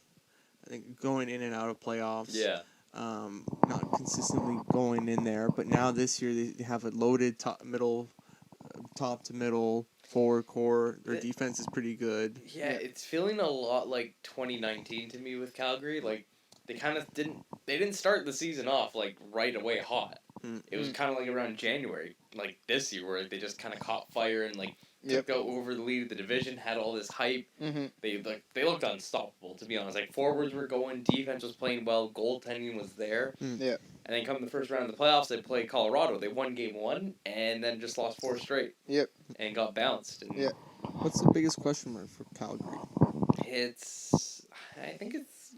I think, going in and out of playoffs. Yeah. Not consistently going in there, but now this year they have a loaded top to middle forward core. Their defense is pretty good. Yeah, it's feeling a lot like 2019 to me with Calgary. Like they kind of didn't start the season off like right away hot. It was kind of like around January, like this year, where they just kind of caught fire and like took out over the lead of the division, had all this hype. Mm-hmm. They looked unstoppable, to be honest. Like forwards were going, defense was playing well, goaltending was there. Yeah. And then come the first round of the playoffs, they played Colorado. They won game 1 and then just lost 4 straight. Yep. And got bounced. And What's the biggest question mark for Calgary? I think it's.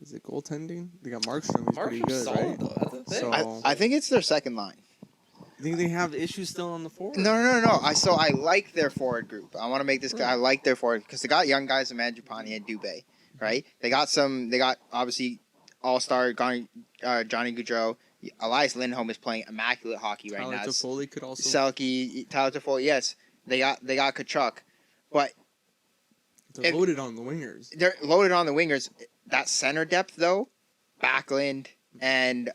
Is it goaltending? They got Markstrom. He's pretty good, solid, right? though. That's the thing. So, I think it's their second line. you think they have issues still on the forward? No. I like their forward group. I want to make this. I like their forward because they got young guys in Mangiapane and Dubé, right? They got obviously all-star Johnny Gaudreau. Elias Lindholm is playing immaculate hockey right now. Toffoli could also. Selke, Tyler Toffoli. Yes, they got Kachuk, but they're loaded on the wingers. They're loaded on the wingers. That center depth though, Backlund and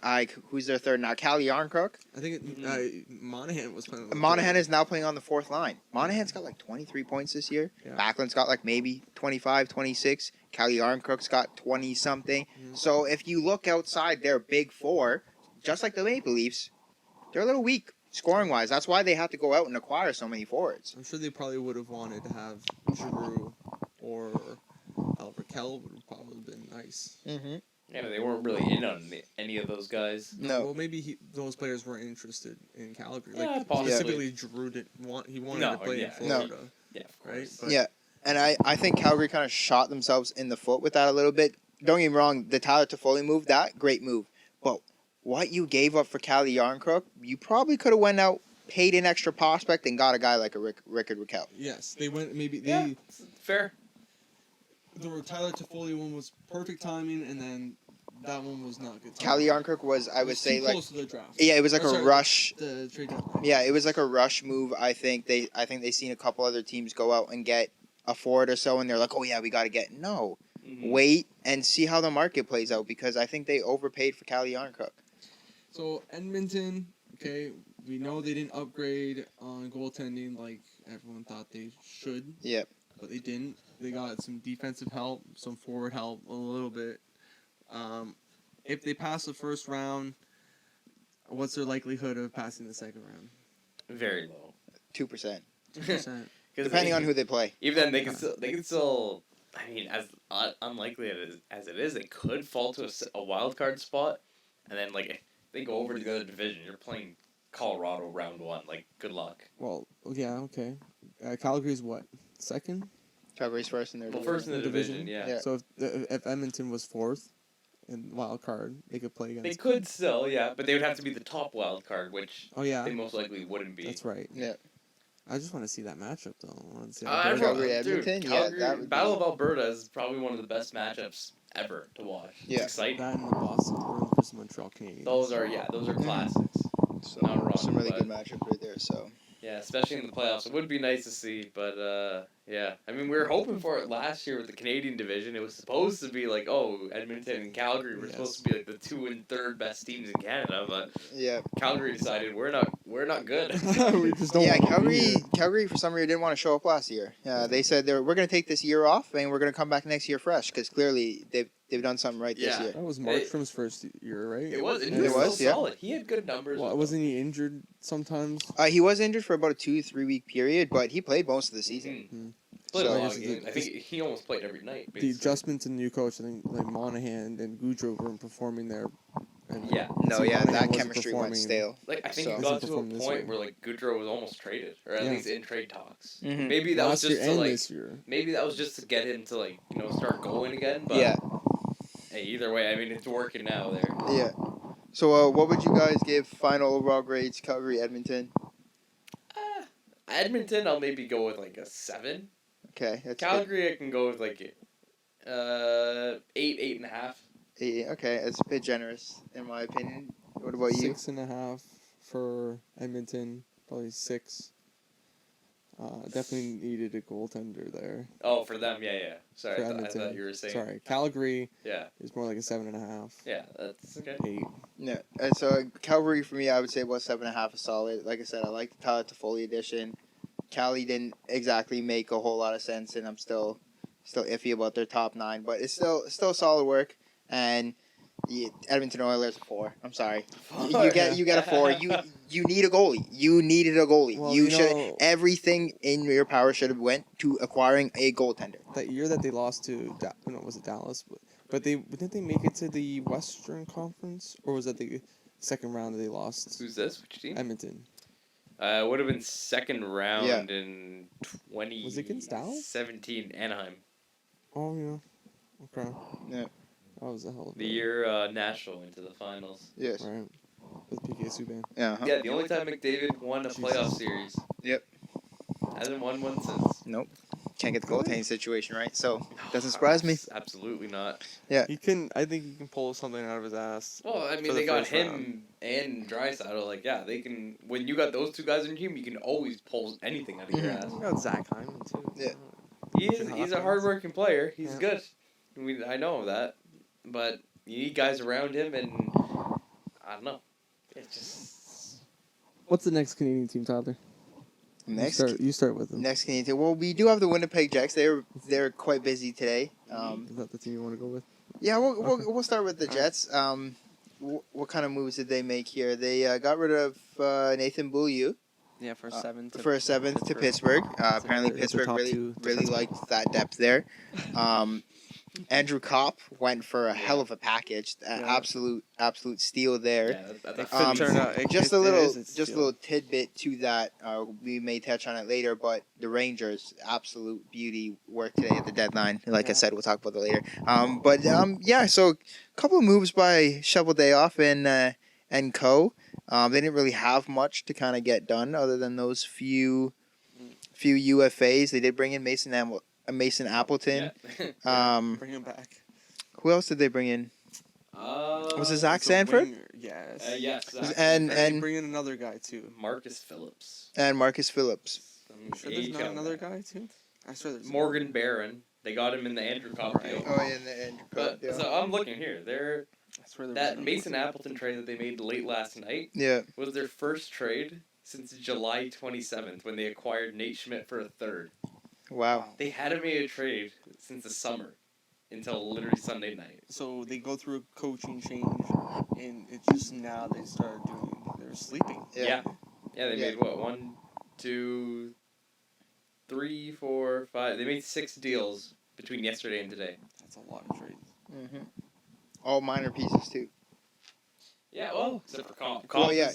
who's their third now? Calle Yarncrook. I think Monahan was playing. Monahan is now playing on the 4th line. Monahan's got like 23 points this year. Yeah. Backlund's got like maybe 25, 26. Calle Yarncrook's got 20 something. Mm-hmm. So if you look outside their big 4, just like the Maple Leafs, they're a little weak scoring wise. That's why they have to go out and acquire so many forwards. I'm sure they probably would have wanted to have Giroux or Albert Kell would have probably been nice. Mm-hmm. Yeah, but they weren't really in on any of those guys. No. Well, maybe those players weren't interested in Calgary. Yeah, specifically, Giroux didn't want. He wanted to play in Florida. No. Yeah, of course. Right? But, yeah, and I think Calgary kind of shot themselves in the foot with that a little bit. Don't get me wrong, the Tyler Toffoli move, great move. But what you gave up for Calle Yarncrook, you probably could have went out, paid an extra prospect, and got a guy like a Rickard Rakell. Yes, they went. Maybe they. Yeah, fair. The Tyler Toffoli one was perfect timing, and then that one was not good timing. Calle Yarncrook was, I would say, like close to the draft. Yeah, it was like rush. The trade deadline. Yeah, it was like a rush move. I think they seen a couple other teams go out and get a forward or so, and they're like, oh yeah, we got to get wait and see how the market plays out because I think they overpaid for Calle Yarncrook. So Edmonton, okay, we know they didn't upgrade on goaltending like everyone thought they should. Yep. But they didn't. They got some defensive help, some forward help, a little bit. If they pass the first round, what's their likelihood of passing the second round? Very low. 2%. 2%. Depending on who they play. Even then, they can still. I mean, as unlikely as it is, they could fall to a wild card spot, and then like if they go over to the other division, you're playing Colorado round 1. Like, good luck. Well, yeah, okay. Calgary's what? Second? Calgary's first in their division. First in the division, yeah. Yeah. So if Edmonton was fourth in wild card, they could play against. They could still, yeah, but they would have to be the top wild card, which Oh yeah, they most likely wouldn't be. that's right. Yeah. I just want to see that matchup though. I want to see. I don't know, Calgary, dude, Edmonton? Calgary, Yeah, that would Battle of Alberta is probably one of the best matchups ever to watch. Yeah. It's exciting. That and the Boston Bruins versus Montreal Canadiens. Those are classics. So, Not wrong, some really but- good matchup right there. So Yeah, especially in the playoffs. It would be nice to see, but yeah. I mean, we were hoping for it last year with the Canadian division. It was supposed to be like, oh, Edmonton and Calgary were supposed to be like the 2 and 3rd best teams in Canada, but yeah, Calgary decided we're not good. we just don't. yeah. want to be here. Calgary for some reason didn't want to show up last year. They said we're going to take this year off and we're going to come back next year fresh because clearly they've done something right this Yeah. year. That was Markstrom's first year, right? It was. It He was was, still yeah. solid. He had good numbers. Well, wasn't he injured sometimes? He was injured for about a 2-3 week period, but he played most of the season. Played So- a lot Just of games. I think he almost played every night. The Basically. adjustment to the new coach, I think, like Monahan and Goudreau weren't performing there. And Yeah. No, so yeah, Monahan that wasn't chemistry went performing. stale. Like I think So- it got Doesn't to a perform this point way. where like Goudreau was almost traded, or at Yeah. least in trade talks. Mhm. Maybe that was Last just year to and like this year. maybe that was just to get him to like start going again. But Yeah, hey, either way, I mean it's working now there. yeah. So what would you guys give final overall grades? Calgary, Edmonton. Edmonton, I'll maybe go with like a 7. Okay, that's Calgary, I can go with like 8, 8.5. good. Okay, that's a bit generous in my opinion. What about you? 6.5 for Edmonton, probably 6. Definitely needed a goaltender there. Oh, for them, yeah. Sorry, For I Edmonton. thought you were saying. Sorry, Calgary Yeah, is more like a 7.5. yeah, that's okay. 8. Yeah, and so Calgary for me, I would say about 7.5 is solid. Like I said, I like the Tyler Toffoli edition. Cali didn't exactly make a whole lot of sense, and I'm still iffy about their top 9, but it's still solid work. And the Edmonton Oilers 4. I'm sorry, you get a 4. You need a goalie. You needed a goalie. Well, you you should know- everything in your power should have went to acquiring a goaltender. That year that they lost to, was it Dallas? But didn't they make it to the Western Conference, or was that the second round that they lost? Who's this? Which team? Edmonton. It would have been second round Yeah. in 2017. Was it against Dallas? Anaheim. Oh yeah. Okay. Yeah. That was a hell of a The year Nashville went to the finals. Yes. Right. With PK Subban. Yeah. Yeah, the only time McDavid won a playoff Jesus. series. Yep. Hasn't won one since. Nope. Can't get the goaltending situation right, so doesn't surprise me. Absolutely not. He can. I think he can pull something out of his ass. Well, I For mean, the they got first him round. and Draisaitl. Like, yeah, they can. When you got those two guys in your team, you can always pull anything out of your ass. We got Zach Hyman too. Yeah. He's a Hopkins. hardworking player. He's Yeah. good. I know that, but you need guys around him, and I don't know. It's just What's the next Canadian team, Tyler? Next. You start with them. Next Canadian team. Well, we do have the Winnipeg Jets. They're quite busy today. Is that the team you want to go with? Yeah, Okay. we'll start with the Jets. What kind of moves did they make here? They got rid of Nathan Beaulieu Yeah, for 7. for a 7th to Pittsburgh. Apparently, That's the Pittsburgh top really two really defensemen. liked that depth there. Andrew Kopp went for a hell of a package. Absolute steal there. yeah. That's It turned out- it- Just it- a it little, is a just a steal. little tidbit to that. We may touch on it later, but the Rangers, absolute beauty work today at the deadline. Like I Yeah. said, we'll talk about that later. Yeah. So a couple of moves by Shovel Dayoff and co. They didn't really have much to kind of get done other than those few UFAs. They did bring in Mason Appleton. Bring him back. Who else did they bring in? Was it Zach It's a Sanford? winger, Yes. Yes. And And bring in another guy too. Marcus Phillips. and Marcus Phillips. You sure there's not AHL another guy. guy too? I swear there's Morgan Barron. They got him in the Andrew Kopp Right. deal. Oh, yeah, and Andrew But Kopp, yeah. so I'm looking here. I swear there was That another Mason guy. Appleton trade that they made late last night Yeah. was their first trade since July 27th when they acquired Nate Schmidt for a third. Wow. They hadn't made a trade since the summer until literally Sunday night. So they go through a coaching change, and it's just now they started doing. They're sleeping. Yeah, they Yeah. made what 1, 2, 3, 4, 5. They made 6 deals between yesterday and today. That's a lot of trades. Mm-hmm. All minor pieces too. Yeah, well, except for Cop. Well, yeah.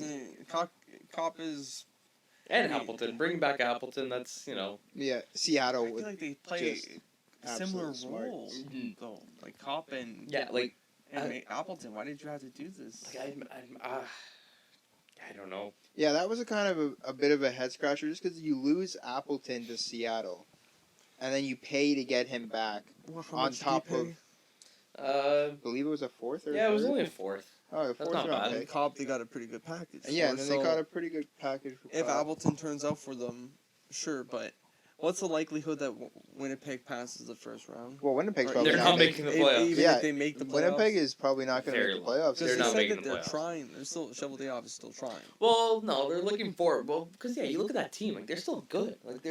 Cop is. And Appleton. Bring back Appleton. That's Yeah, I Seattle feel with like they play just a similar absolute role Mhm. though, like Cop and yeah, like Appleton. Why did you have to do this? I don't know. yeah, that was a kind of a bit of a head scratcher just because you lose Appleton to Seattle, and then you pay to get him back. Well, how On much did top he pay? of- I believe it was a fourth or Yeah, it was third? only a fourth. Oh, a That's fourth not round bad. pick. And Cobb, they got a pretty good package. And yeah, for, and then they so got a pretty good package for if Cobb. Appleton turns out for them, sure, but what's the likelihood that Winnipeg passes the first round? Well, Winnipeg's Or probably They're not not making the playoffs. Even Yeah, if they make the playoffs. Winnipeg is probably not going to Very make the low. playoffs. Because They're they not said making that the they're playoffs. trying. They're still Cheveldayoff is still trying. Well, no, they're looking forward. Well, because you look at that team. Like they're still good. Like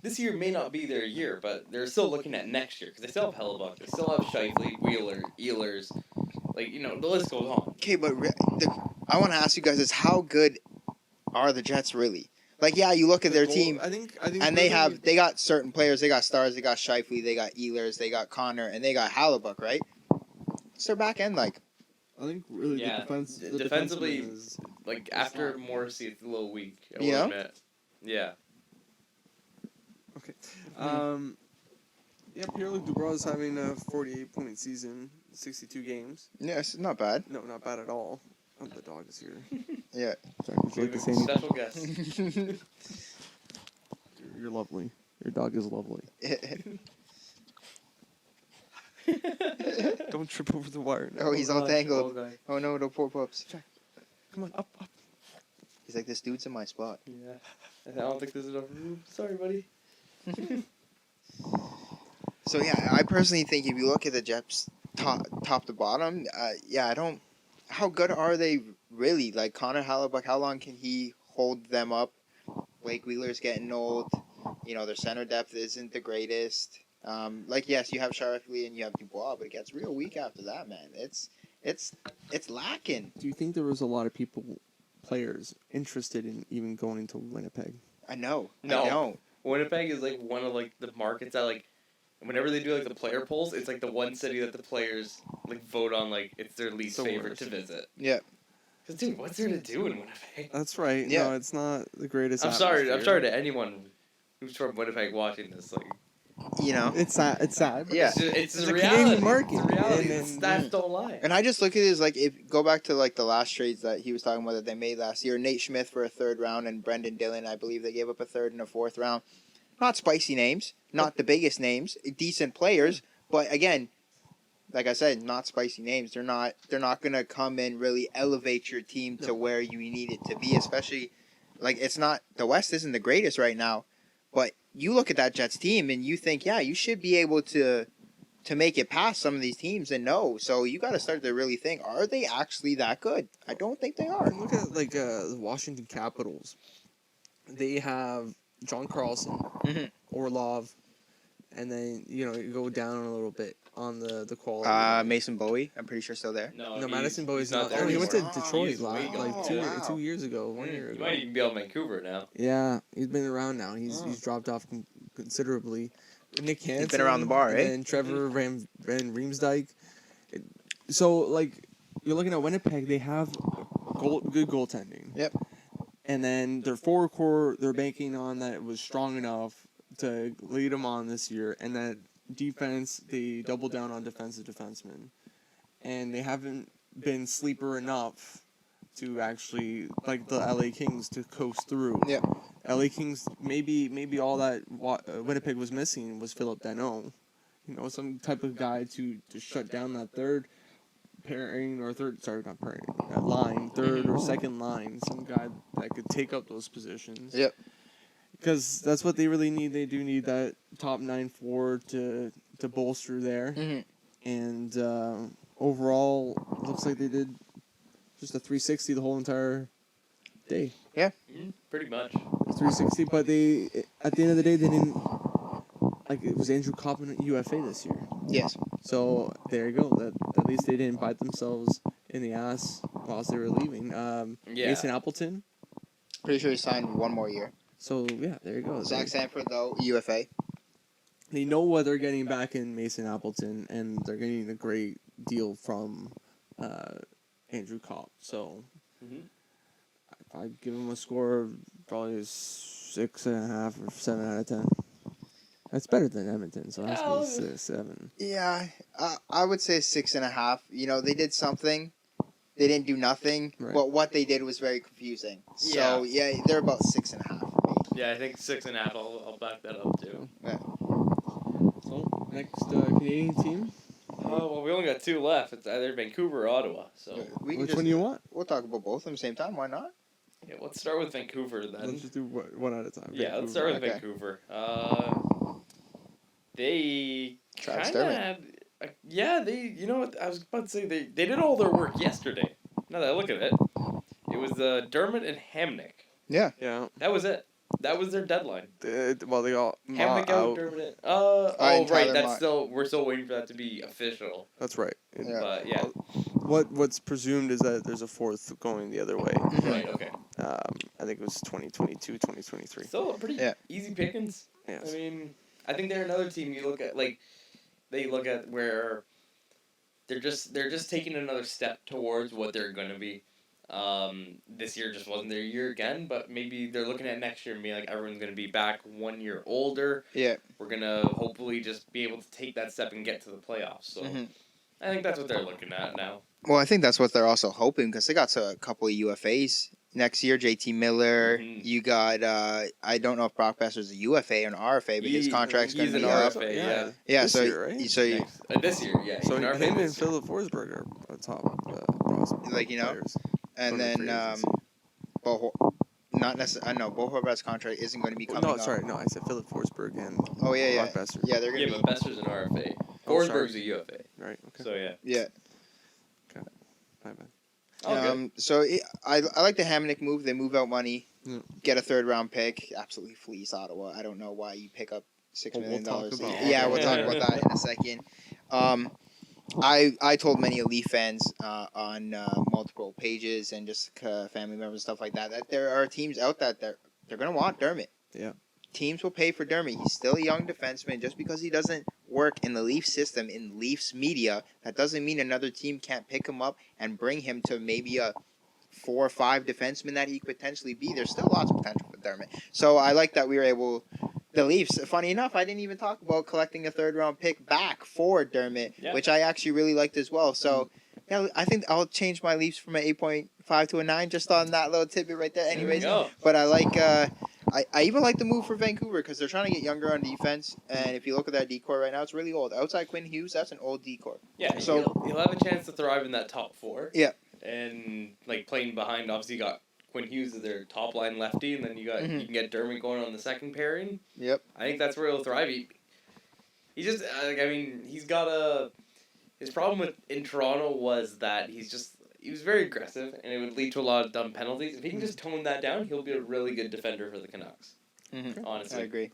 this year may not be their year, but they're still looking at next year because they still have Hellebuck, they still have Scheifele, Wheeler, Ehlers. Like the list goes on. Okay, but I want to ask you guys is how good are the Jets really? Like, yeah, you look at their team, I think, and they got certain players. They got stars. They got Scheifele. They got Ehlers. They got Connor, and they got Hellebuck, right? What's their back end like? I think really Yeah, the defense. The defensively, defenseman is, Like after Morrissey, it's a little weak. I will Yeah? admit. Yeah. okay. Yeah, Pierre-Luc Dubois is having a 48-point season, 62 games. Yeah, it's not bad. No, not bad at all. Oh, the dog is here. Yeah. Sorry, would you like to say anything? Special guest. You're lovely. Your dog is lovely. Don't trip over the wire now. Oh, he's all tangled. Okay. Oh no, the poor pups. Come on, up. He's like, this dude's in my spot. Yeah. I don't think there's enough room. Sorry, buddy. So yeah, I personally think if you look at the Jets top to bottom, I don't. How good are they really? Like Connor Hellebuck, how long can he hold them up? Blake Wheeler's getting old. Their center depth isn't the greatest. Yes, you have Scheifele and you have Dubois, but it gets real weak after that, man. It's lacking. Do you think there was a lot of players interested in even going to Winnipeg? I know. No. I know. Winnipeg is like one of like the markets that like whenever they do like the player polls, it's like the one city that the players like vote on like it's their least The favorite worst. to visit. Yeah. Cause dude, what's there to do in Winnipeg? That's right. Yeah. No, it's not the greatest. I'm sorry atmosphere. to anyone who's from Winnipeg watching this. Like It's sad. It's sad. Yeah. it's It's a a reality. Canadian market, It's a reality. and The then- stats don't lie. And I just look at it as like go back to like the last trades that he was talking about that they made last year. Nate Schmidt for a third round and Brendan Dillon, I believe they gave up a third and a fourth round. Not spicy names, not the biggest names, decent players, but again, like I said, not spicy names. They're not gonna come and really elevate your team to where you need it to be, especially like it's not the West isn't the greatest right now, but you look at that Jets team and you think, yeah, you should be able to make it past some of these teams, and no. So you got to start to really think, are they actually that good? I don't think they are. Look at the Washington Capitals. They have John Carlson, Mhm. Orlov, and then you go down a little bit on the quality. Mason Bowie, I'm pretty sure still there. No, Madison Bowie's not. there Oh, he went to anymore. Detroit He's way gone. like Wow. 2 years ago, 1 year He ago. might even be out in Vancouver now. Yeah, he's been around now. He's dropped off considerably. Nick Hansen. been around the bar, and eh? then Trevor Van Riemsdyk. So like you're looking at Winnipeg, they have good goaltending. Yep. And then their forward core, they're banking on that it was strong enough to lead them on this year, and that defense, they double down on defensive defensemen, and they haven't been sleeper enough to actually like the LA Kings to coast through. Yeah. LA Kings maybe all that Winnipeg was missing was Philip Danault, some type of guy to shut down that third pairing or line, third or second line, some guy that could take up those positions. Yep. Because that's what they really need. They do need that top 9 forward to bolster there. Mhm. And overall, it looks like they did just a 360 the whole entire day. Pretty much. It's 360, but they at the end of the day they didn't like it was Andrew Coppin UFA this year. Yes. So there you go. That at least they didn't bite themselves in the ass whilst they were leaving. Yeah. Mason Appleton. Pretty sure he signed one more year. So yeah, there you go. Zach Sanford though, UFA. They know what they're getting back in Mason Appleton, and they're getting a great deal from Andrew Kopp. So I'd give him a score of probably 6.5 or 7 out of 10. That's better than Edmonton, so that's Yeah, 6, 7. Yeah, I would say 6.5. You know, they did something. They didn't do nothing, Right. but what they did was very confusing. So yeah, they're about 6.5. Yeah, I think 6.5. I'll back that up too. So next Canadian team. Oh well, we only got 2 left. It's either Vancouver or Ottawa. So Which one do you want? We'll talk about both at the same time. Why not? yeah, let's start with Vancouver then. Let's just do one at a time. Yeah, let's start with Okay. Vancouver. They Travis kind of Dermott. had, they, you know what, I was about to say, they did all their work yesterday. Now that I look at it, it was Dermott and Hamnick. Yeah. Yeah. That was it. That was their deadline. Well, they got Hamnick out. Dermott in. and Right, Tyler that's Mott. we're still waiting for that to be official. That's right. Yeah. But yeah, What's presumed is that there's a fourth going the other way. right, okay. I think it was 2022, 2023. Still a pretty Yeah. easy pickings. Yes. I mean, I think they're another team you look at, like, they look at where they're just taking another step towards what they're going to be. This year just wasn't their year again, but maybe they're looking at next year and being like, everyone's going to be back 1 year older. Yeah. We're going to hopefully just be able to take that step and get to the playoffs. So I think that's what they're looking at now. Well, I think that's what they're also hoping because they got a couple of UFAs next year. JT Miller. You got I don't know if Brock Besser's a UFA or an RFA, but his contract's going he's to be an up. RFA, yeah. Yeah. This So year, right? so you, Next, this year, yeah. So he's an RFA him and this year. Philip Forsberg are top prospects. Like, you know, players. and Going to free then agency. not necessarily. I know Bo Horvat's contract isn't going to be coming. No, up. sorry, no, I said Philip Forsberg and Oh yeah, Brock Besser. yeah. They're Yeah, going to but Besser's an RFA. Oh, sorry. Forsberg's a UFA. Right. Okay. So, yeah. yeah. My bad. All good. I like the Hamnick move. They move out money, Yeah. get a 3rd round pick, absolutely fleece Ottawa. I don't know why you pick up $6 Well, we'll million. talk about Yeah, Ottawa. we'll talk about that in a second. I told many Leaf fans on multiple pages and just family members and stuff like that there are teams out that they're gonna want Dermott. Yeah. Teams will pay for Dermott. He's still a young defenseman. Just because he doesn't work in the Leaf system, in Leafs media, that doesn't mean another team can't pick him up and bring him to maybe a 4 or 5 defenseman that he could potentially be. There's still lots of potential for Dermott. So I like that we were able. The Leafs, funny enough, I didn't even talk about collecting a 3rd round pick back for Dermott, which I actually really liked as well. So yeah, I think I'll change my Leafs from an 8.5 to a 9 just on that little tidbit right there. Anyways, There you go. but I like. I even like the move for Vancouver because they're trying to get younger on defense. And if you look at that decor right now, it's really old. Outside Quinn Hughes, that's an old decor. Yeah, So- he'll have a chance to thrive in that top 4. Yeah. And, like, playing behind, obviously, you got Quinn Hughes as their top line lefty, and then you can get Dermott going on the second pairing. Yep. I think that's where he'll thrive. He just, he's got a. His problem in Toronto was that he was very aggressive, and it would lead to a lot of dumb penalties. If he can just tone that down, he'll be a really good defender for the Canucks. Honestly. I agree.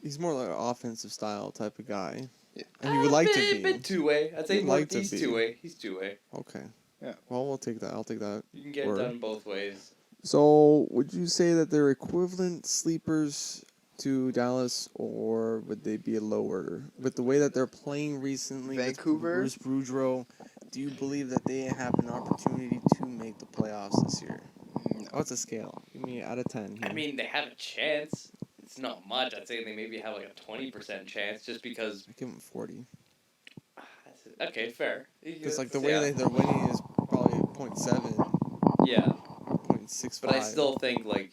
He's more like an offensive style type of guy. Yeah. And he would like to A be. bit two-way. I'd say He'd more, like to he's be. two-way. He's two-way. Okay. Yeah. Well, we'll take that. I'll take that. You can get Or- it done both ways. So, would you say that they're equivalent sleepers to Dallas, or would they be lower? With the way that they're playing recently, with Vancouver? Bruce Boudreau, do you believe that they have an opportunity to make the playoffs this year? What's the scale? Give me out of 10. I mean, they have a chance. It's not much. I'd say they maybe have like a 20% chance just because. I give them 40. Okay, fair. Because like the way they're winning is probably 0.7, Yeah, 0.65. but I still think, like,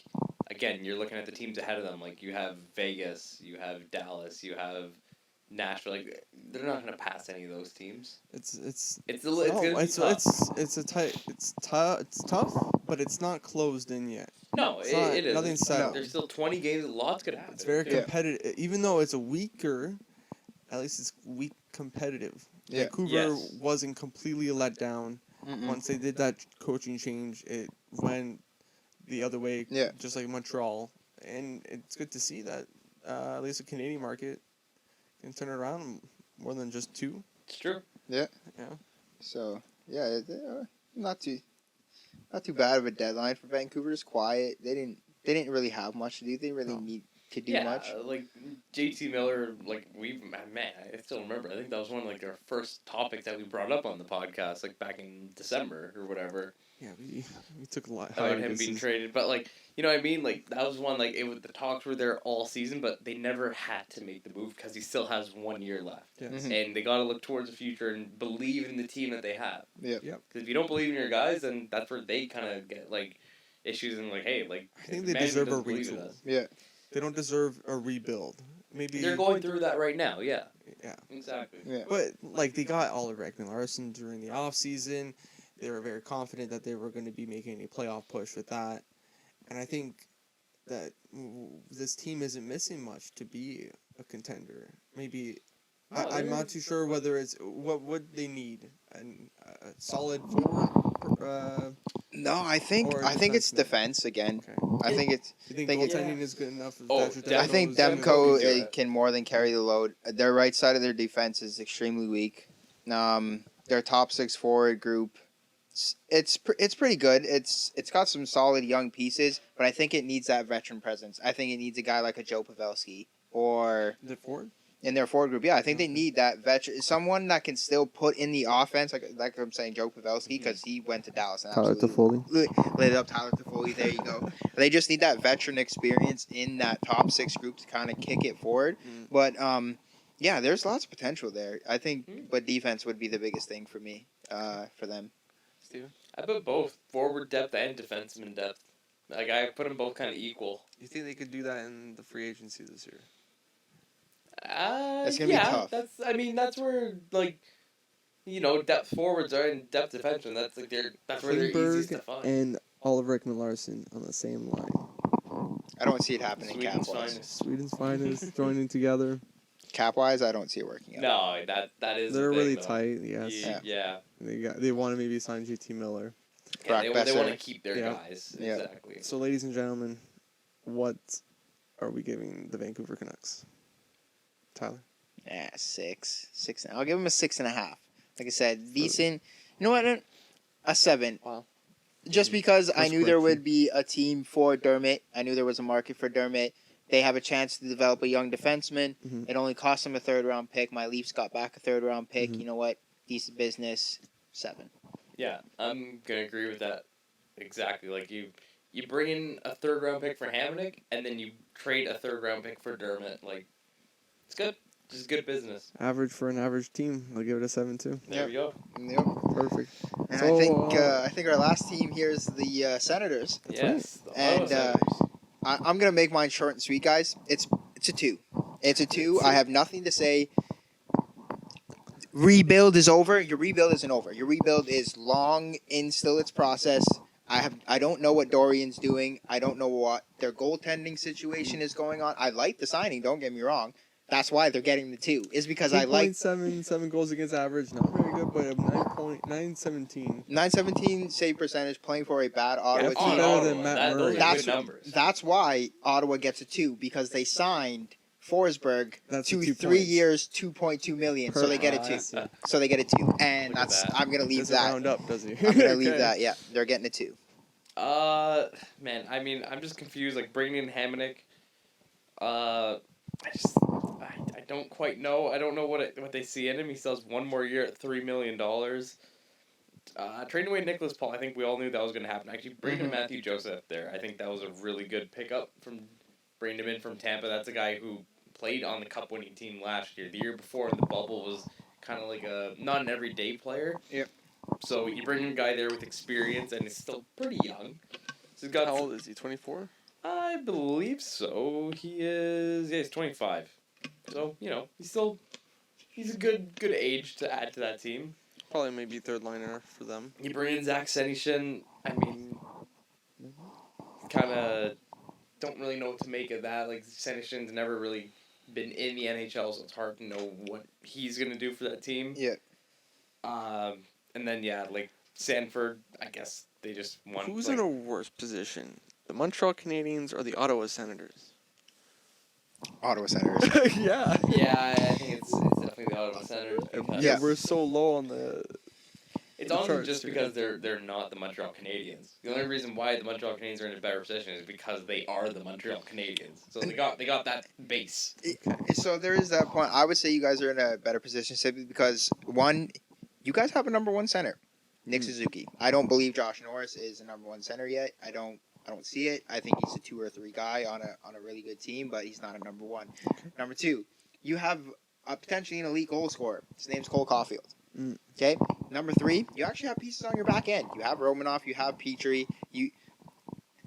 again, you're looking at the teams ahead of them. Like, you have Vegas, you have Dallas, you have Nashville. Like, they're not going to pass any of those teams. It's It's no, gonna be tough. it's tough, but it's not closed in yet. No, it's not- it is. nothing's settled. There's still 20 games. Lots could happen. It's very Yeah. competitive. Even though it's a weaker, at least it's weak competitive. Yeah. Vancouver Yes. wasn't completely let down. Once they did that coaching change, it went the other way, Yeah. just like Montreal. And it's good to see that at least the Canadian market can turn it around more than just 2. It's true. Yeah. So yeah, not too bad of a deadline for Vancouver. It's quiet. They didn't really have much to do. They didn't really need to do much. Like JT Miller, like I still remember. I think that was one of like our first topics that we brought up on the podcast, like back in December or whatever. Yeah, we took a lot About him being traded, but like you know what I mean. Like that was one like the talks were there all season, but they never had to make the move because he still has 1 year left, Yes. and they got to look towards the future and believe in the team that they have. Yep. Because if you don't believe in your guys, then that's where they kind of get like issues and like, hey, like I think they management deserve a doesn't believe in retool. us. Yeah. They don't deserve a rebuild. Maybe They're going through that right now. Yeah. Yeah. Exactly. Yeah. But like they got Oliver Ekman-Larsson during the off season. They were very confident that they were going to be making a playoff push with that. And I think that this team isn't missing much to be a contender. Maybe I'm not too sure whether it's what would they need a solid forward. No, I think Or it's defenseman. defense again. Okay. I think it's. You think think goaltending is good enough? Oh, I think Demko Demko can do it. can more than carry the load. Their right side of their defense is extremely weak. Their top 6 forward group, it's pretty good. It's got some solid young pieces, but I think it needs that veteran presence. I think it needs a guy like a Joe Pavelski or The forward. in their forward group. Yeah, I think they need that veteran, someone that can still put in the offense. Like I'm saying, Joe Pavelski, because he went to Dallas and absolutely lit up Tyler Toffoli. There you go. They just need that veteran experience in that top 6 group to kind of kick it forward. But yeah, there's lots of potential there. I think, but defense would be the biggest thing for me, for them. Steven? I put both forward depth and defenseman depth. Like I put them both kind of equal. You think they could do that in the free agency this year? That's gonna be tough. That's where like, you know, depth forwards are and depth defensemen. That's where they're easiest to find. and Oliver Ekman-Larsson on the same line. I don't see it happening Sweden's cap-wise. finest. Sweden's finest joining together. Cap-wise, I don't see it working out. No, that is. They're the thing, really though. tight. Yes. Yeah. They want to maybe sign JT Miller. Brock They Besser. want to keep their Yeah. guys. Yeah. Exactly. So, ladies and gentlemen, what are we giving the Vancouver Canucks? Tyler? Yeah, 6. I'll give him a 6.5. Like I said, decent. You know what? A 7. Wow. Just because I That's knew there quick. would be a team for Dermott. I knew there was a market for Dermott. They have a chance to develop a young defenseman. Mhm. It only cost them a 3rd-round pick. My Leafs got back a 3rd-round pick. Mhm. You know what? Decent business. 7. Yeah, I'm gonna agree with that. Exactly. Like you bring in a 3rd-round pick for Hamonic, and then you trade a 3rd-round pick for Dermott. Like, it's good. Just good business. Average for an average team. I'll give it a 7 too. There we go. Yep. Perfect. And So, I think our last team here is the Senators. Yes. the And, Ottawa Senators. I'm gonna make mine short and sweet, guys. It's a 2. It's a 2. I have nothing to say. Rebuild is over. Your rebuild isn't over. Your rebuild is long in still its process. I don't know what Dorian's doing. I don't know what their goaltending situation is going on. I like the signing. Don't get me wrong. That's why they're getting the 2. Is because I like 7 goals against average. Not very good, but 9.917. 917 save percentage playing for a bad Ottawa That's team. better than Matt Those Murray. are good numbers. That's why Ottawa gets a 2, because they signed Forsberg That's to the 2 3 points. years, 2.2 million. So they get a Ah, I 2. see. So they get a 2, and Look at that's that. I'm gonna leave Doesn't that. round up, does he? I'm gonna leave Okay. that. Yeah, they're getting a 2. Man, I mean, I'm just confused. Like bringing in Hamonic, I don't quite know. I don't know what they see in him. He still has 1 more year at $3 million. Trading away Nicholas Paul, I think we all knew that was going to happen. Actually, bringing in Matthew Joseph there, I think that was a really good pickup from bringing him in from Tampa. That's a guy who played on the Cup-winning team last year. The year before in the bubble was kind of like not an everyday player. Yep. So you bring in a guy there with experience and is still pretty young. So he's got How old is he? 24? I believe so. He's 25. So, you know, he's a good age to add to that team. Probably maybe third liner for them. You bring in Zach Senyshyn, I mean, kind of don't really know what to make of that. Like, Senyshyn's never really been in the NHL, so it's hard to know what he's going to do for that team. Yeah. And then, yeah, like, Sanford, I guess they just won. Who's like, in a worse position? The Montreal Canadiens or the Ottawa Senators? Ottawa Senators. Yeah. Yeah, I think it's definitely the Ottawa Senators. Because Yeah. We're so low on the. It's the only charts just here. because they're not the Montreal Canadiens. The only reason why the Montreal Canadiens are in a better position is because they are the Montreal Canadiens. So they got that base. So there is that point. I would say you guys are in a better position simply because one, you guys have a number one center, Nick Suzuki. I don't believe Josh Norris is a number one center yet. I don't see it. I think he's a 2 or 3 guy on a really good team, but he's not a number one. Number two, you have potentially an elite goal scorer. His name's Cole Caulfield. Okay. Number 3, you actually have pieces on your back end. You have Romanoff, you have Petrie,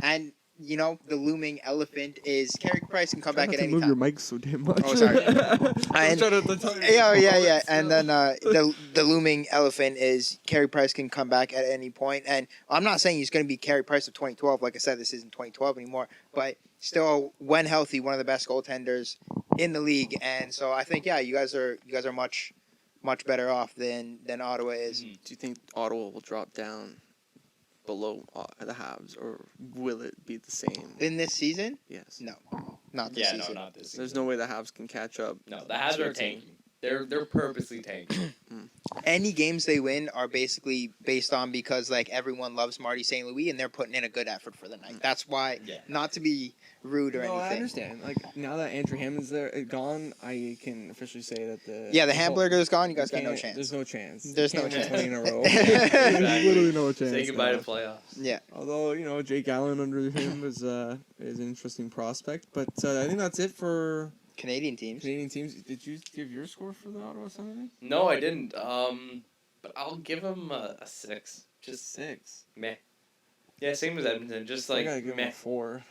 and you know the looming elephant is Carey Price can come back at any time. Move your mic so damn much. Oh, sorry. I'm trying to tell you. Yeah. And then the looming elephant is Carey Price can come back at any point. And I'm not saying he's going to be Carey Price of 2012. Like I said, this isn't 2012 anymore. But still, when healthy, one of the best goaltenders in the league. And so I think you guys are much better off than Ottawa is. Do you think Ottawa will drop down below the Habs, or will it be the same? In this season? Yes. No, not this season. No, not this season. There's no way the Habs can catch up. No, the Habs are tanking. They're purposely tanking. Any games they win are basically based on because like everyone loves Marty St. Louis and they're putting in a good effort for the night. That's why, not to be rude or anything. I understand. Like now that Andrew Hammond's gone, I can officially say that the Hamburger's gone. You guys got no chance. There's no chance. There's You no can't chance. win 20 in a row. Exactly. Literally no chance. Say goodbye to playoffs. Yeah. Although Jake Allen under him is an interesting prospect, but I think that's it for Canadian teams. Canadian teams. Did you give your score for the Ottawa Senators? No, I didn't. But I'll give him a 6. Just 6. meh. Yeah, same as Edmonton. Just I like gotta give meh. him a 4.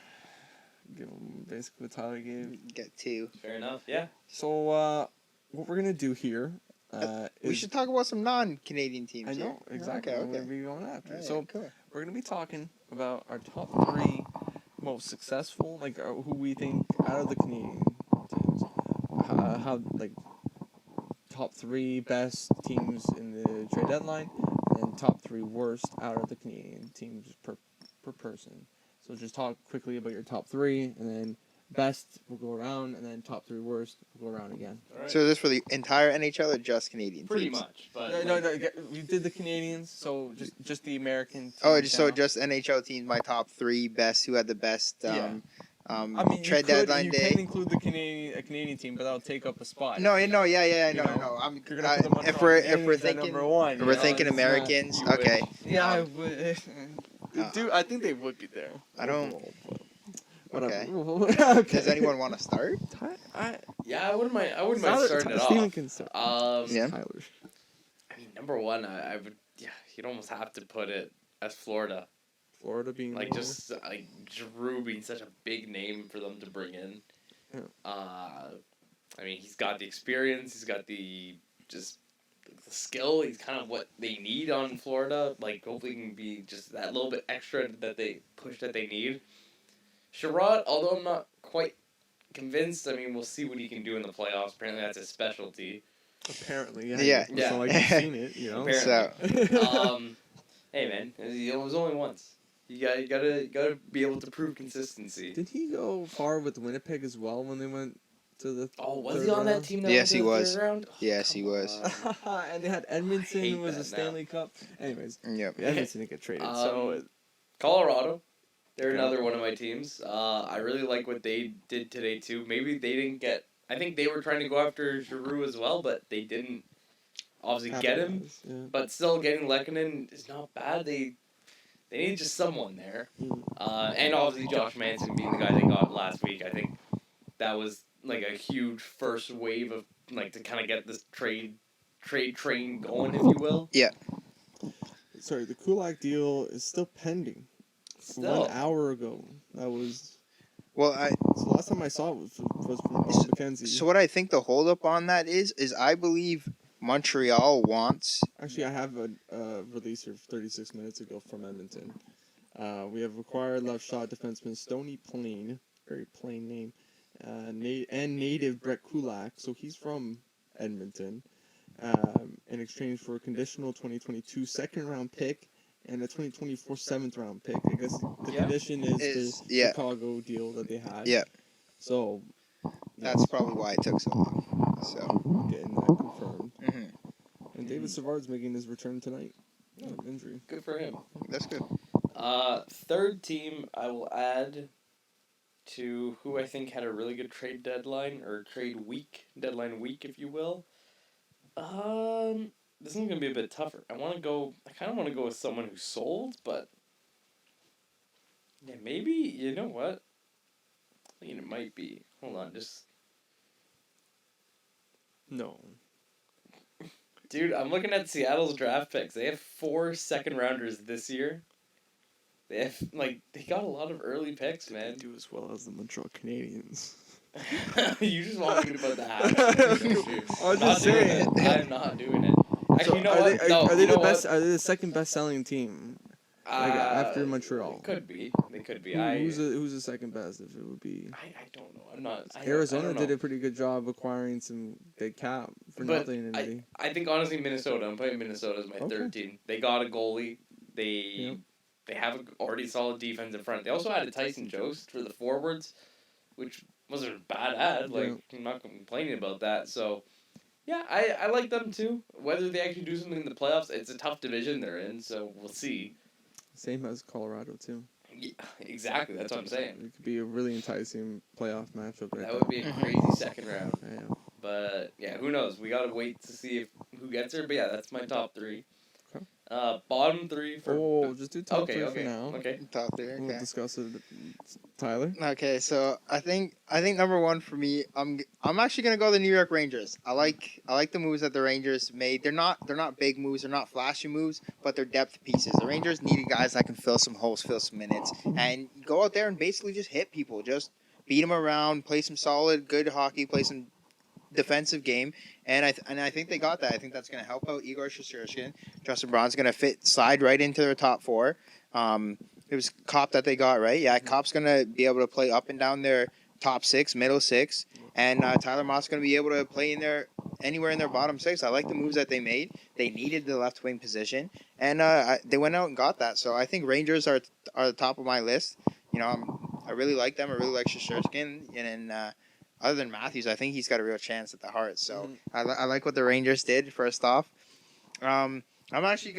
Give him basically what Tyler gave. Get 2. Fair enough. Yeah. So what we're gonna do here We is should talk about some non-Canadian teams. I know exactly. Okay. I'm gonna be going after. Alright, So cool. we're gonna be talking about our top 3 most successful, like who we think out of the Canadian teams, how like top 3 best teams in the trade deadline, and top 3 worst out of the Canadian teams per person. So just talk quickly about your top 3, and then best will go around, and then top 3 worst will go around again. All right. So is this for the entire NHL or just Canadian Pretty teams? much. But No, we did the Canadians, so just the American teams. Oh, so now. just NHL teams. My top 3 best. Who had the best? Yeah. I mean, trade deadline you day. can include the Canadian team, but that'll take up a spot. No, You no. know, I'm, You're gonna put them on if top. we're Canadians at thinking number 1. if we're thinking it's not- Americans, you would. okay. Yeah, I would. Dude, I think they would be there. I don't- Okay. Okay. Does anyone want to start? yeah, I wouldn't mind starting it Steven off. can start. Yeah. Tyler. I mean, number 1, I would. Yeah, you'd almost have to put it as Florida. Florida being Like number just like Giroux being such a big name for them to bring in. Yeah. I mean, he's got the experience. He's got the skill. He's kind of what they need on Florida. Like, hopefully, he can be just that little bit extra that they need. Sherrod, although I'm not quite convinced. I mean, we'll see what he can do in the playoffs. Apparently, that's his specialty. Apparently, Yeah. It's not like you've seen it, you know. Apparently. So Hey man, it was only once. You gotta be able to prove consistency. Did he go far with Winnipeg as well when they went to the? Oh, was third he on that round? team? That Yes, went to he the was. third round? Oh, Yes, he come was. on. And they had Edmonton hate who was a that Stanley Cup. Anyways, yep. Edmonton didn't get traded, so Colorado, they're Yeah. another one of my teams. I really like what they did today too. Maybe they didn't get. I think they were trying to go after Giroux as well, but they didn't obviously get him. Yeah. But still, getting Lehkonen is not bad. They need just someone there. And obviously Josh Manson being the guy they got last week. I think that was like a huge first wave of like to kind of get this trade train going, if you will. Sorry, the Kulak deal is still pending. Still. 1 hour ago, that was. Well, So last time I saw it was from Bob McKenzie. so what I think the holdup on that is I believe Montreal wants. Actually, I have a release here 36 minutes ago from Edmonton. We have acquired left shot defenseman Stony Plain, very plain name, and native Brett Kulak, so he's from Edmonton, in exchange for a conditional 2022 second round pick and a 2024 7th round pick. I guess the Yeah. condition is the Yeah. Chicago deal that they had. Yeah. So That's probably why it took so long. So. getting that confirmed. Hmm. And David Savard's making his return tonight. From injury. Good for him. That's good. Third team I will add to who I think had a really good trade deadline or deadline week, if you will. This is gonna be a bit tougher. I kind of want to go with someone who sold, but yeah, maybe you know what? I mean, it might be. Hold on, No. dude. I'm looking at Seattle's draft picks. They have 4 second rounders this year. They have they got a lot of early picks, They man. do as well as the Montreal Canadiens. You just want me to put that. I'm just saying. I'm not doing it. Actually, So you know are what? they, No, are they you know the best? what? Are they the second best selling team? After Montreal. They could be. They could be. Who's the second best? If it would be I don't know. I'm not. Arizona did a pretty good job acquiring some big cap for But nothing. And I think honestly Minnesota. I'm putting Minnesota as my third team. They got a goalie. They have an already solid defense in front. They also added Tyson Jost for the forwards, which wasn't a bad ad. I'm not complaining about that. So, yeah, I like them too. Whether they actually do something in the playoffs, it's a tough division they're in. So we'll see. same as Colorado too. Yeah, exactly. That's what I'm saying. It could be a really enticing playoff matchup. That would be a crazy second round. Yeah. But yeah, who knows? We gotta wait to see who gets her. But yeah, that's my top 3. Okay. Bottom 3 for. Just do top three okay. for now. Okay. Top there. We'll Okay. discuss it. Tyler. Okay, so I think number one for me, I'm actually gonna go the New York Rangers. I like the moves that the Rangers made. They're not big moves, they're not flashy moves, but they're depth pieces. The Rangers needed guys that can fill some holes, fill some minutes, and go out there and basically just hit people, just beat them around, play some solid, good hockey, play some defensive game, and I think they got that. I think that's gonna help out Igor Shesterkin. Justin Braun's gonna slide right into their top 4. It was Kopp that they got, right? Yeah, Kopp's going to be able to play up and down their top 6, middle 6. And Tyler Mott's going to be able to play anywhere in their bottom 6. I like the moves that they made. They needed the left wing position. And they went out and got that. So I think Rangers are the top of my list. You know, I really like them. I really like Shesterkin. And other than Matthews, I think he's got a real chance at the Heart. So I like what the Rangers did, first off. I'm actually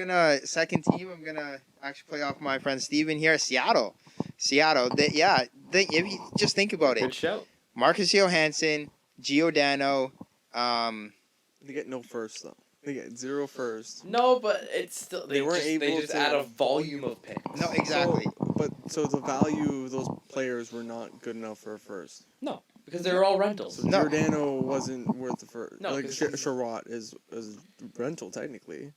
second team. I'm gonna actually play off my friend Steven here. Seattle. If you just think about Good it, shout. Marcus Johansson, Giordano. They get no first though. They get 0 first. No, but it's still They weren't able They just to- add a volume of picks. No, exactly. So the value of those players were not good enough for a first. No, because they're all rentals. So No. Giordano wasn't worth the first. No, like 'cause Sherratt is rental technically.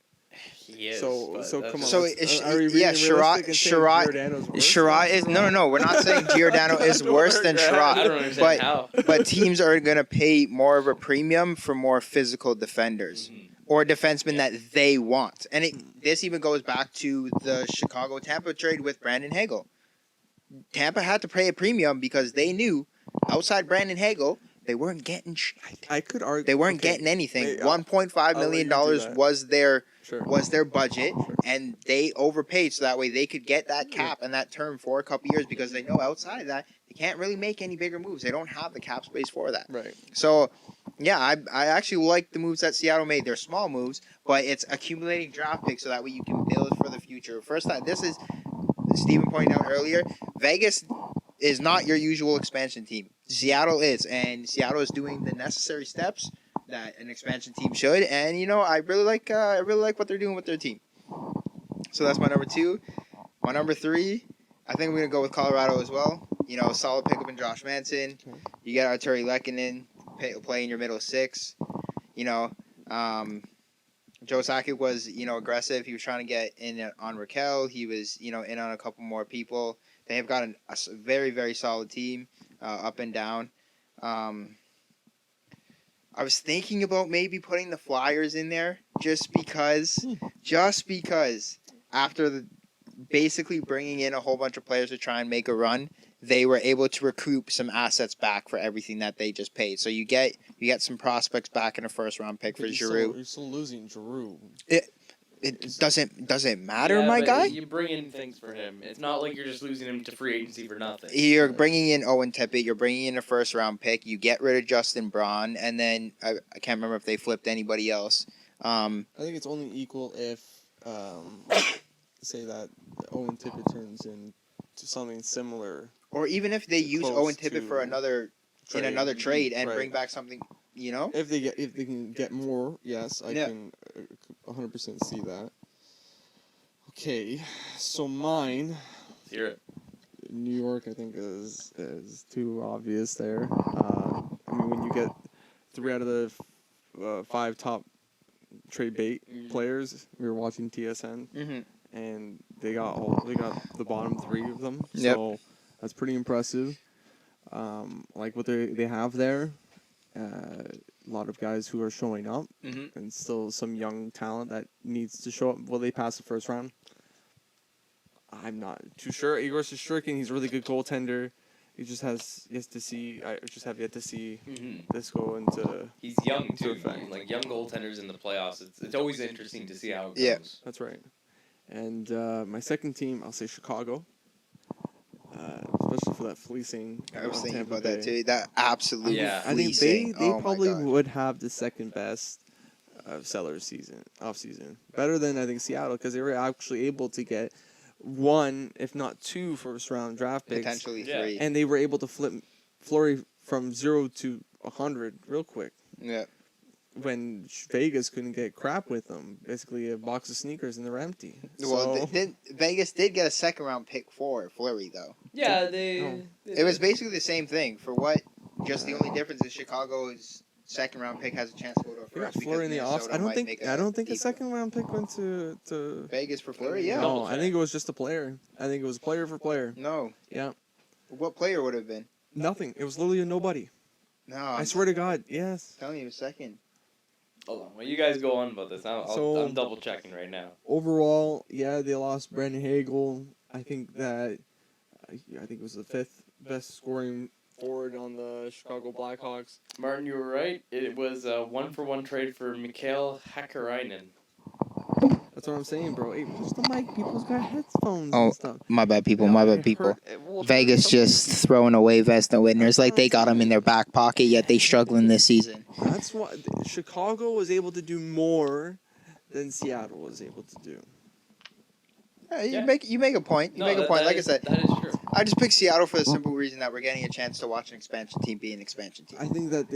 He is. So but come that's- on. So are we being realistic and saying Giordano's worse? Sherratt is no. We're not saying Giordano is worse than I Sherratt. don't understand how. But teams are gonna pay more of a premium for more physical defenders. Or defensemen that they want. And this even goes back to the Chicago-Tampa trade with Brandon Hagel. Tampa had to pay a premium because they knew outside Brandon Hagel, they weren't getting shit. I could argue They weren't getting anything. Wait, $1.5 I'll let million you do that. was their budget, Sure. and they overpaid so that way they could get that cap and that term for a couple years because they know outside of that, they can't really make any bigger moves. They don't have the cap space for that. Right. So, yeah, I actually like the moves that Seattle made. They're small moves, but it's accumulating draft picks so that way you can build for the future. First time, this is, Steven pointed out earlier, Vegas is not your usual expansion team. Seattle is, and Seattle is doing the necessary steps that an expansion team should. And I really like what they're doing with their team. So that's my number 2. My number 3, I think I'm gonna go with Colorado as well. Solid pickup in Josh Manson. You get Arturi Lehkonen play in your middle 6. Joe Sakic was aggressive. He was trying to get in on Raquel. He was in on a couple more people. They have got a very, very solid team up and down. I was thinking about maybe putting the Flyers in there just because after basically bringing in a whole bunch of players to try and make a run, they were able to recoup some assets back for everything that they just paid. So you get some prospects back in a first round pick for Giroux. You're still losing Giroux. It doesn't matter, Yeah, my but guy. You bring in things for him. It's not like you're just losing him to free agency for nothing. You're bringing in Owen Tippett. You're bringing in a first-round pick. You get rid of Justin Braun, and then I can't remember if they flipped anybody else. I think it's only equal if, say that Owen Tippett turns into something similar. Or even if they use Close Owen Tippett for to another trade and bring back something, you know. If they can get more, yes, I Yeah. can 100% see that. Okay, so mine, Let's hear it. New York, I think is too obvious there. I mean, when you get 3 out of the 5 top trade bait players, we were watching TSN, Mm-hmm. and they got the bottom 3 of them. Yep. So that's pretty impressive. Like what they have there, a lot of guys who are showing up, Mm-hmm. and still some young talent that needs to show up. Will they pass the first round? I'm not too sure. Igor Shesterkin, he's a really good goaltender. He just has to see. I just have yet to see this go into. He's young too. Perfect. Like young goaltenders in the playoffs, it's always interesting to see how it Yeah. goes. That's right. And my second team, I'll say Chicago. Especially for that fleecing. I was on thinking Tampa about Bay. that too. That absolute Yeah. I think fleecing. they Oh my probably God. would have the second best sellers off season, better than I think Seattle, because they were actually able to get 1, if not 2 first round draft picks, Potentially Yeah. 3. and they were able to flip Fleury from 0 to 100 real quick. Yeah. When Vegas couldn't get crap with them, basically a box of sneakers and they're empty. Well, So Vegas did get a second-round pick for Fleury, though. Yeah, It was basically the same thing. For what? Just the only difference is Chicago's second-round pick has a chance to go to a they got first. Fleury in the because off. Minnesota I don't might think make a deep. second round pick went to Vegas for Fleury. Yeah. No, I think it was just a player. I think it was player for player. No. Yeah. What player would have been? Nothing. It was literally a nobody. No. I swear to God, yes. Telling you a second. Hold on. Well, you guys go on about this. I'm double checking right now. Overall, yeah, they lost Brandon Hagel. I think it was the 5th best scoring forward on the Chicago Blackhawks. Martin, you were right. It was a 1-for-1 trade for Mikhail Hakkarainen. That's what I'm saying, bro. Hey, where's the mic? People's got headphones Oh, and stuff. my bad, people. Yeah, My it bad, people. hurt- it will hurt Vegas some just people. throwing away Vesna winners like they got them in their back pocket, yet they struggling this season. That's why Chicago was able to do more than Seattle was able to do. You make a point. You make a point. Like I said, that is true. I just picked Seattle for the simple reason that we're getting a chance to watch an expansion team be an expansion team. I think that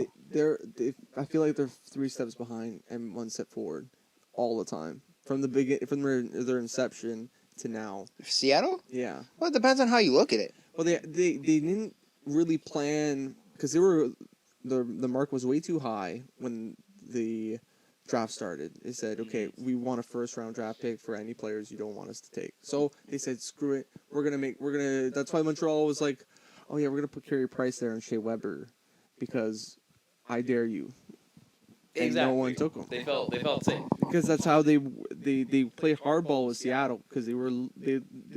I feel like they're 3 steps behind and 1 step forward all the time from their inception to now. Seattle? Yeah. Well, it depends on how you look at it. Well, they didn't really plan because the mark was way too high when the draft started. They said, okay, we want a first round draft pick for any players you don't want us to take. So they said, screw it. That's why Montreal was like, oh yeah, we're gonna put Carey Price there and Shea Weber because I dare you. And Exactly. no one took them. They felt safe. Because that's how they played hardball with Seattle because they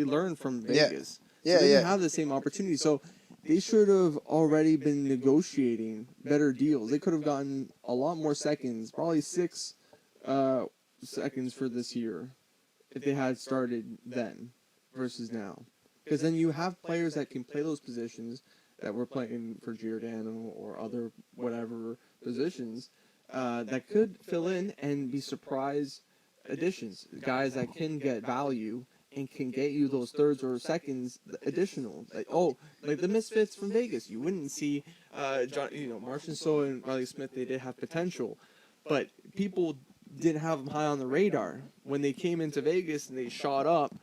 learned from Vegas. Yeah, So they didn't have the same opportunity. So they should have already been negotiating better deals. They could have gotten a lot more seconds, probably 6 seconds for this year, if they had started then versus now. Because then you have players that can play those positions that were playing for Giordano or other whatever positions that could fill in and be surprise additions. Guys that can get value and can get you those thirds or seconds additional. Like the misfits from Vegas. You wouldn't see Martian So and Riley Smith, they did have potential, but people didn't have them high on the radar. When they came into Vegas and they shot up,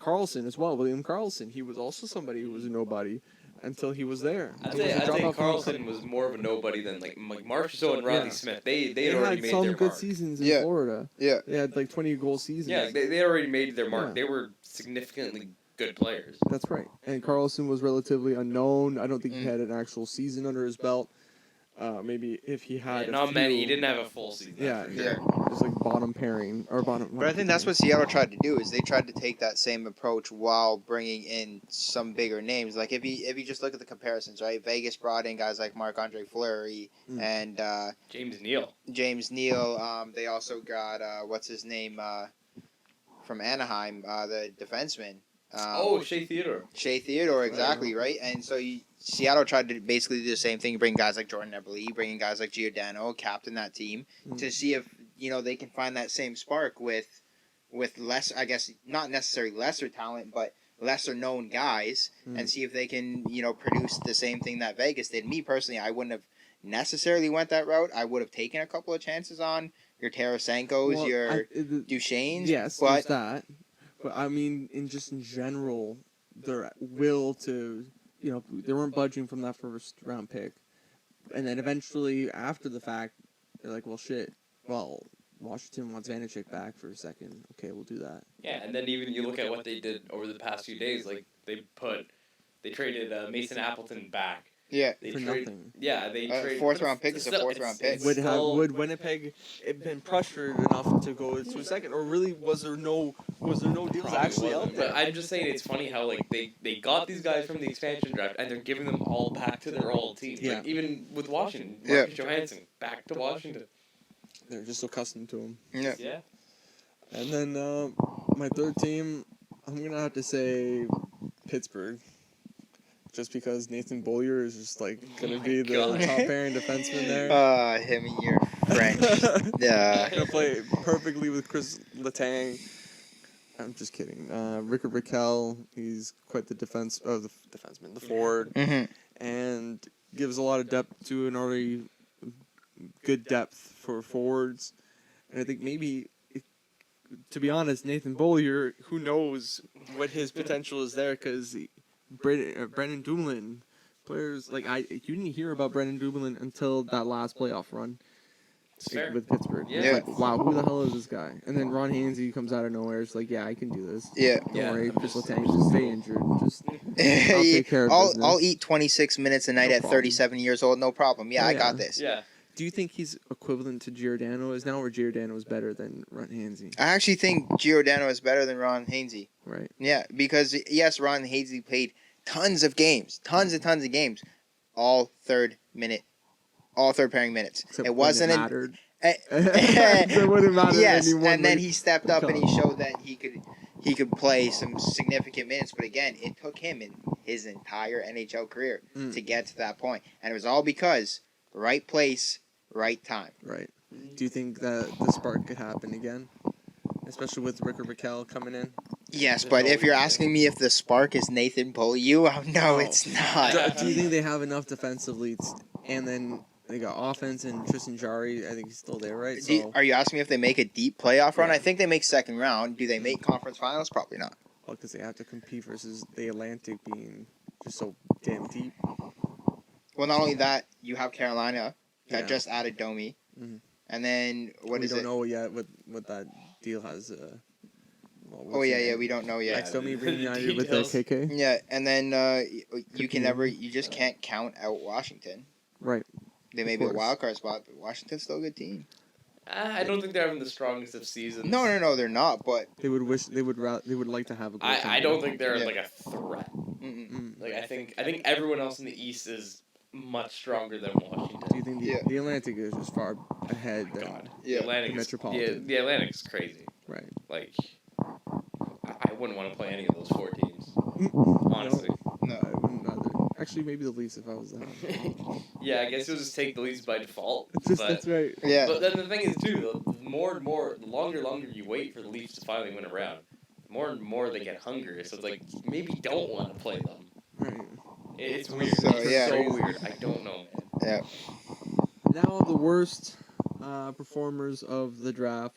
Carlson as well, William Carlson, he was also somebody who was a nobody until he was there. I'd He was a say drop-off from- Carlson was more of a nobody than like Marchessault and Riley Yeah. Smith. They They had already had made some their good mark. seasons in Yeah. Florida. Yeah. They had like 20-goal seasons. Yeah, they had already made their mark. Yeah. They were significantly good players. That's right. And Carlson was relatively unknown. I don't think he had an actual season under his belt. maybe if he had Yeah, not many. He few- didn't have a full season. Yeah, that's for yeah. sure. just like bottom pairing or bottom. But I think that's what Seattle tried to do is they tried to take that same approach while bringing in some bigger names. Like if you just look at the comparisons, right? Vegas brought in guys like Marc-Andre Fleury and James Neal. James Neal. They also got what's his name from Anaheim, the defenseman. Shea Theodore. Shea Theodore, exactly, right? And so Seattle tried to basically do the same thing, bring guys like Jordan Eberle, bringing guys like Giordano, captain that team, to see if they can find that same spark with less, I guess, not necessarily lesser talent, but lesser known guys, and see if they can produce the same thing that Vegas did. Me personally, I wouldn't have necessarily went that route. I would have taken a couple of chances on your Tarasenko's, your Duchesne's. Yes, but there's that. But I mean, in general, their will to, they weren't budging from that first round pick, and then eventually after the fact, they're like, well, shit. Well, Washington wants Vanacek back for a second. Okay, we'll do that. Yeah, and then even you look at what they did over the past few days. Like they traded Mason Appleton back. Yeah, for nothing. Yeah, they traded fourth round pick is a fourth round pick. Would Winnipeg have been pressured enough to go to a second, or really was there no deals actually out there? But I'm just saying it's funny how like they got these guys from the expansion draft and they're giving them all back to their old team. Yeah. Like, even with Washington, Marcus Johansson back to Washington. They're just accustomed to him. Yeah. Yeah. And then my third team, I'm gonna have to say Pittsburgh. Just because Nathan Beaulieu is just like gonna be the God. top pairing defenseman there. Him and your French. Yeah. Gonna play perfectly with Chris Letang. I'm just kidding. Rickard Rakell, he's quite the defenseman, the forward, and gives a lot of depth to an already good depth for forwards. And I think maybe, to be honest, Nathan Beaulieu, who knows what his potential is there, because Brendan Dumoulin, players like you didn't hear about Brendan Dumoulin until that last playoff run with Pittsburgh. Yeah. It's like, wow, who the hell is this guy? And then Ron Hainsey comes out of nowhere. It's like, yeah, I can do this. Yeah. Don't worry, just Letang, just stay injured. I'll take care of business. I'll eat 26 minutes a night at 37 years old, no problem. Yeah, I got this. Yeah. Do you think he's equivalent to Giordano is now, or Giordano is better than Ron Hainsey? I actually think Giordano is better than Ron Hainsey. Right. Yeah, because yes, Ron Hainsey played tons of games, tons and tons of games, all third pairing minutes. Except it wasn't when it mattered. It wouldn't matter. Yes, anyone and then would he stepped up and he come. showed that he could play some significant minutes. But again, it took him in his entire NHL career to get to that point, and it was all because right place, right time. Right. Do you think that the spark could happen again, especially with Rickard Rakell coming in? Yes, but if you're asking me if the spark is Nathan Beaulieu, no, it's not. Do you think they have enough defensively, and then they got offense and Tristan Jarry? I think he's still there, right? Are you asking me if they make a deep playoff run? Yeah. I think they make second round. Do they make conference finals? Probably not. Well, because they have to compete versus the Atlantic being just so damn deep. Well, not only that, you have Carolina that Yeah. just added Domi, Mhm. and then We don't know yet what that deal has. Oh yeah, we don't know yet. Next Domi the reunited with the details. KK. Yeah, and then you just can't count out Washington. Right. They may Of be a course. wild card spot, but Washington's still a good team. I don't think they're having the strongest of seasons. No, they're not. But They would like to have a. I don't think they're Yeah. like a threat. mm-mm. Like I think everyone else in the East is much stronger than Washington. Do you think Yeah. the Atlantic is just far ahead? Than, God, Yeah. the Atlantic is Metropolitan. the Atlantic's crazy. Right. Like I wouldn't want to play any of those four teams. Honestly. No. I wouldn't either. Actually, maybe the Leafs if I was them. Yeah, I guess you'll just take the Leafs by default. That's right. Yeah. But then the thing is too, the longer you wait for the Leafs to finally win a round, the more and more they get hungry. So it's like maybe you don't want to play them. Right. It's weird. So, It's yeah. so weird. I don't know, man. Yeah. Now the worst performers of the draft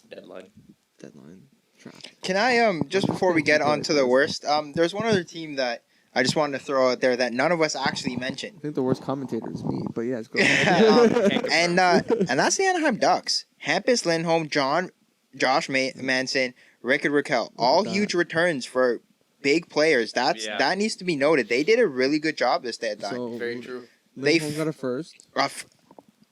Deadline. deadline draft. Can I just before we get on to the worst, there's one other team that I just wanted to throw out there that none of us actually mentioned. I think the worst commentator is me, but yes, go ahead. and that's the Anaheim Ducks. Hampus Lindholm, Josh Manson, Rickard Rakell, all that. huge returns for big players. That needs to be noted. They did a really good job this deadline. So Very true. They Lindholm got a first.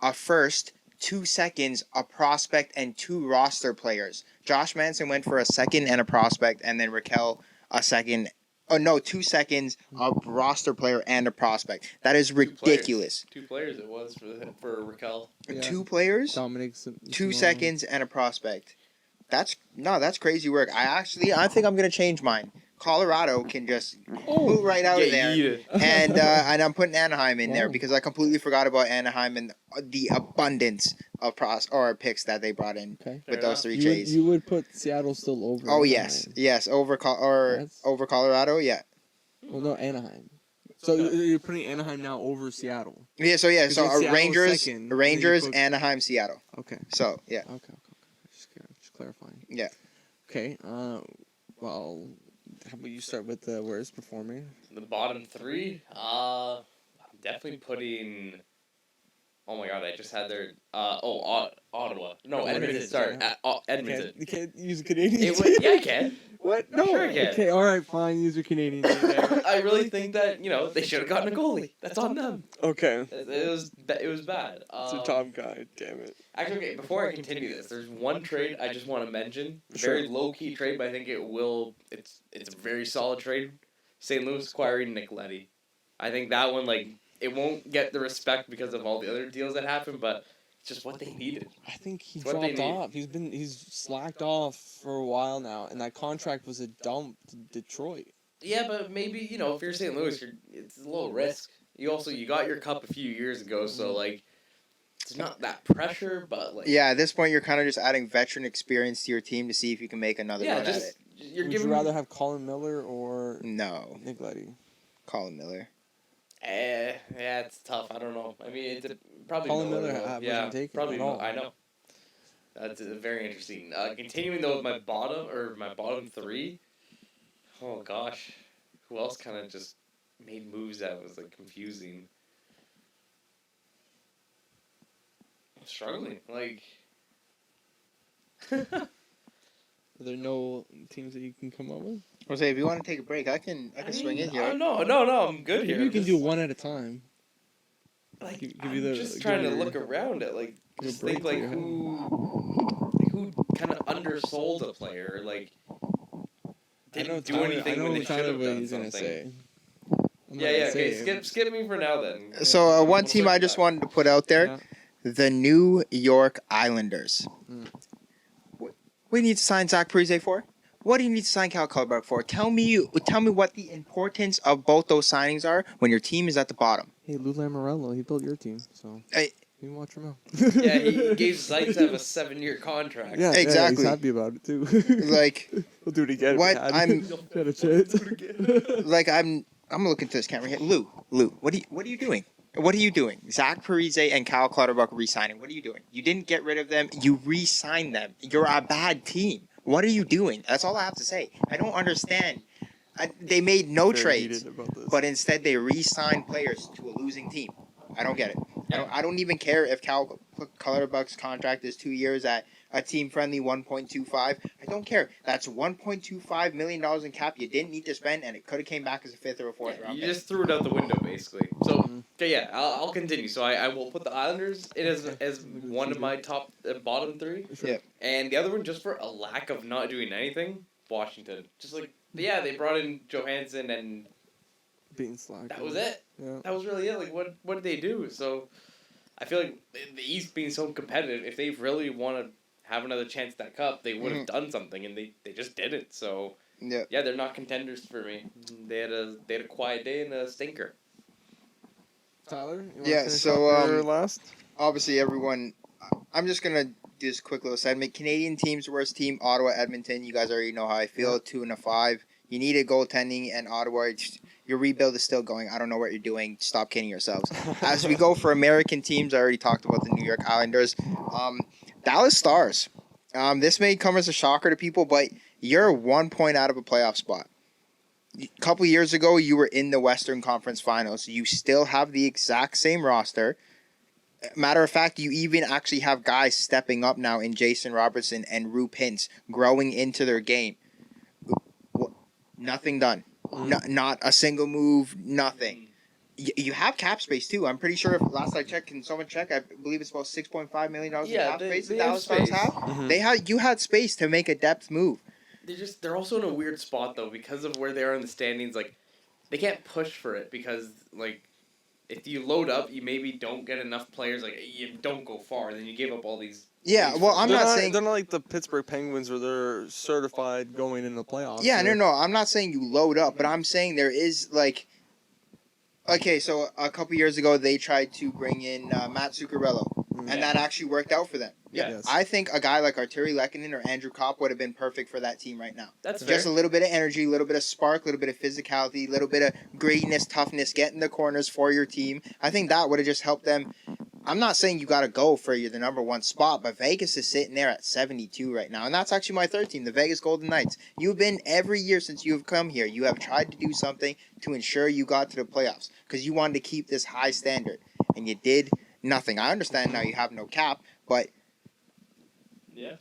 a first, 2 seconds, a prospect, and 2 roster players. Josh Manson went for a second and a prospect, and then Raquel a second. Oh no, 2 seconds, a roster player and a prospect. That is ridiculous. 2 players it was for Raquel. Yeah. 2 players, Dominic 2 seconds, and a prospect. That's crazy work. I think I'm gonna change mine. Colorado can just boot right out of there, and I'm putting Anaheim in there because I completely forgot about Anaheim and the abundance of picks that they brought in with those 3 J's. You would put Seattle still over. Oh Anaheim. yes, over Colorado, yeah. Well, no, Anaheim. So you're putting Anaheim now over Seattle. Yeah, so Rangers, second, Anaheim, Seattle. Okay. So yeah. Okay. Just clarifying. Yeah. Okay. Well, how about you start with the worst performing? The bottom 3, I'm definitely putting. Oh my god, I just had their Ottawa. No, Edmonton. Sorry, Edmonton. You can't use a Canadian. Yeah, I can. What? No. Sure I can. Okay. All right. Fine. Use your Canadian. Name there. I really think that they should have gotten a goalie. That's on them. Okay. It was bad. It's a top guy. Damn it. Actually, okay, before I continue this, there's one trade I just want to mention. Very low key trade, but I think it will. It's a very solid trade. St. Louis acquiring Nhl. I think that one it won't get the respect because of all the other deals that happened, but it's just what they needed. I think he What they dropped off. He's slacked off for a while now, and that contract was a dump to Detroit. Yeah, but maybe if you're St. Louis, it's a little risk. You got your cup a few years ago, so it's not that pressure, but yeah. At this point, you're kind of just adding veteran experience to your team to see if you can make another run at it. Would you rather have Colin Miller or no Nhl? Colin Miller? Yeah, it's tough. I don't know. I mean, it's probably Colin Miller wasn't taken. Probably at all. I know. That's very interesting. Continuing though with my bottom 3. Oh gosh, who else kind of just made moves that was confusing? I'm struggling. Are there no teams that you can come up with? Jose, if you want to take a break, I can swing in here. No, I'm good here. Maybe you can do one at a time. Just trying to look around at just think who kind of undersold a player, didn't do anything when they should have done something. Okay, skip me for now then. So one team I just wanted to put out there, the New York Islanders. We need to sign Zach Parise for? What do you need to sign Cal Clutterbuck for? Tell me what the importance of both those signings are when your team is at the bottom. Hey, Lou Lamoriello, he built your team, so you can watch him out. Yeah, he gave Zykes a 7-year contract. Yeah, exactly. He's happy about it too. We'll do it again. What I'm Got a chance. I'm looking to this camera here. Lou, what are you doing? What are you doing? Zach Parise and Cal Clutterbuck re-signing. What are you doing? You didn't get rid of them. You re-signed them. You're a bad team. What are you doing? That's all I have to say. I don't understand. They made no trades, but instead they re-signed players to a losing team. I don't get it. I don't even care if Cal Clutterbuck's contract is 2 years at a team-friendly 1.25. I don't care. That's $1.25 million in cap you didn't need to spend, and it could have came back as a 5th or a 4th round. You just threw it out the window, basically. So, I'll continue. So I will put the Islanders in as one of my top bottom 3. Sure. Yeah. And the other one, just for a lack of not doing anything, Washington. Just they brought in Johansson and being slack. that was it. Yeah. That was really it. What did they do? So I feel like the East being so competitive, if they really want to have another chance at that cup, they would have done something, and they just didn't. So they're not contenders for me. They had a quiet day and a stinker. Tyler? last? Obviously, everyone. I'm just gonna do this quick little segment. Canadian team's worst team, Ottawa, Edmonton. You guys already know how I feel. 2 and a 5. You needed goaltending, and Ottawa. Your rebuild is still going. I don't know what you're doing. Stop kidding yourselves. As we go for American teams, I already talked about the New York Islanders. Dallas Stars. This may come as a shocker to people, but you're 1 point out of a playoff spot. A couple years ago, you were in the Western Conference Finals. You still have the exact same roster. Matter of fact, you even actually have guys stepping up now in Jason Robertson and Rue Pintz growing into their game. Nothing done. Not a single move, nothing. You have cap space too. I'm pretty sure. If last I checked, can someone check? I believe it's about $6.5 million in cap space. they The have Dallas Stars space. have. Mhm. You had space to make a depth move. They're also in a weird spot though because of where they are in the standings. Like, they can't push for it because like, if you load up, you maybe don't get enough players. Like, you don't go far, and then you give up all these. Yeah, well, I'm They're not saying. they're not like the Pittsburgh Penguins where they're certified going in the playoffs. Yeah, They're- no, I'm not saying you load up, but I'm saying there is like. Okay, so a couple years ago they tried to bring in Matt Zuccarello, and that actually worked out for them. Yeah. Yes. I think a guy like Arturi Lehkonen or Andrew Kopp would have been perfect for that team right now. That's fair. Just a little bit of energy, a little bit of spark, a little bit of physicality, a little bit of greediness, toughness, get in the corners for your team. I think that would have just helped them. I'm not saying you got to go for the number one spot, but Vegas is sitting there at 72 right now. And that's actually my third team, the Vegas Golden Knights. You've been every year since you've come here. You have tried to do something to ensure you got to the playoffs because you wanted to keep this high standard. And you did nothing. I understand now you have no cap, but Yeah.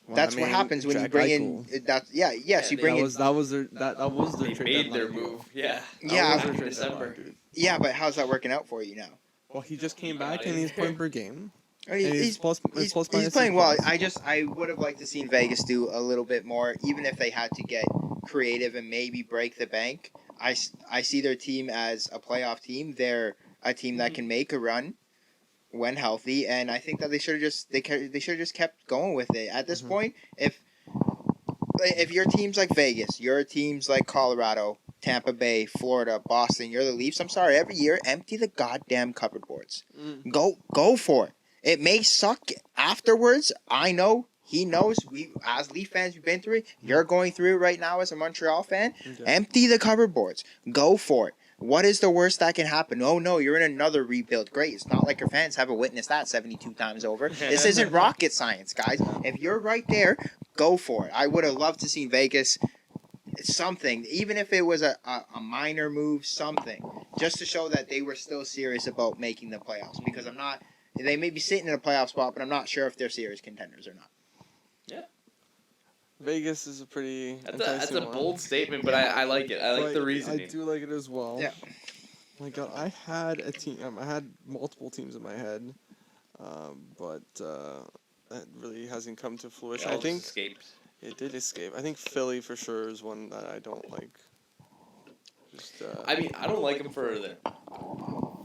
Well, that's I mean, what happens when you Jack bring Eichel. in. Yes, you bring in. That was their They trade made their deadline. move. Yeah. Yeah, Back in December. Dude. Yeah, but how's that working out for you now? Well, he just came He back got and in he's there. playing per game. I mean, And he's plus he's minus playing is well. plus. I would have liked to seen Vegas do a little bit more, even if they had to get creative and maybe break the bank. I see their team as a playoff team. They're a team that can make a run when healthy, and I think that they should have just kept going with it. At this point, if your team's like Vegas, your team's like Colorado, Tampa Bay, Florida, Boston, you're the Leafs. I'm sorry, every year empty the goddamn cupboard boards. Go for it. It may suck afterwards. I know. He knows. We as Leaf fans, we've been through it. You're going through it right now as a Montreal fan. Okay. Empty the cupboard boards. Go for it. What is the worst that can happen? Oh no, you're in another rebuild. Great. It's not like your fans haven't witnessed that 72 times over. This isn't rocket science, guys. If you're right there, go for it. I would have loved to see Vegas something, even if it was a minor move, something, just to show that they were still serious about making the playoffs. Because they may be sitting in a playoff spot, but I'm not sure if they're serious contenders or not. Vegas is a pretty. That's a one. bold statement, but I like it. I like But the reasoning. I do like it as well. Yeah. My God, I had a team. I had multiple teams in my head, but that really hasn't come to fruition. It all I think just escaped. it did escape. I think Philly for sure is one that I don't like. Just. I mean, I don't like him for the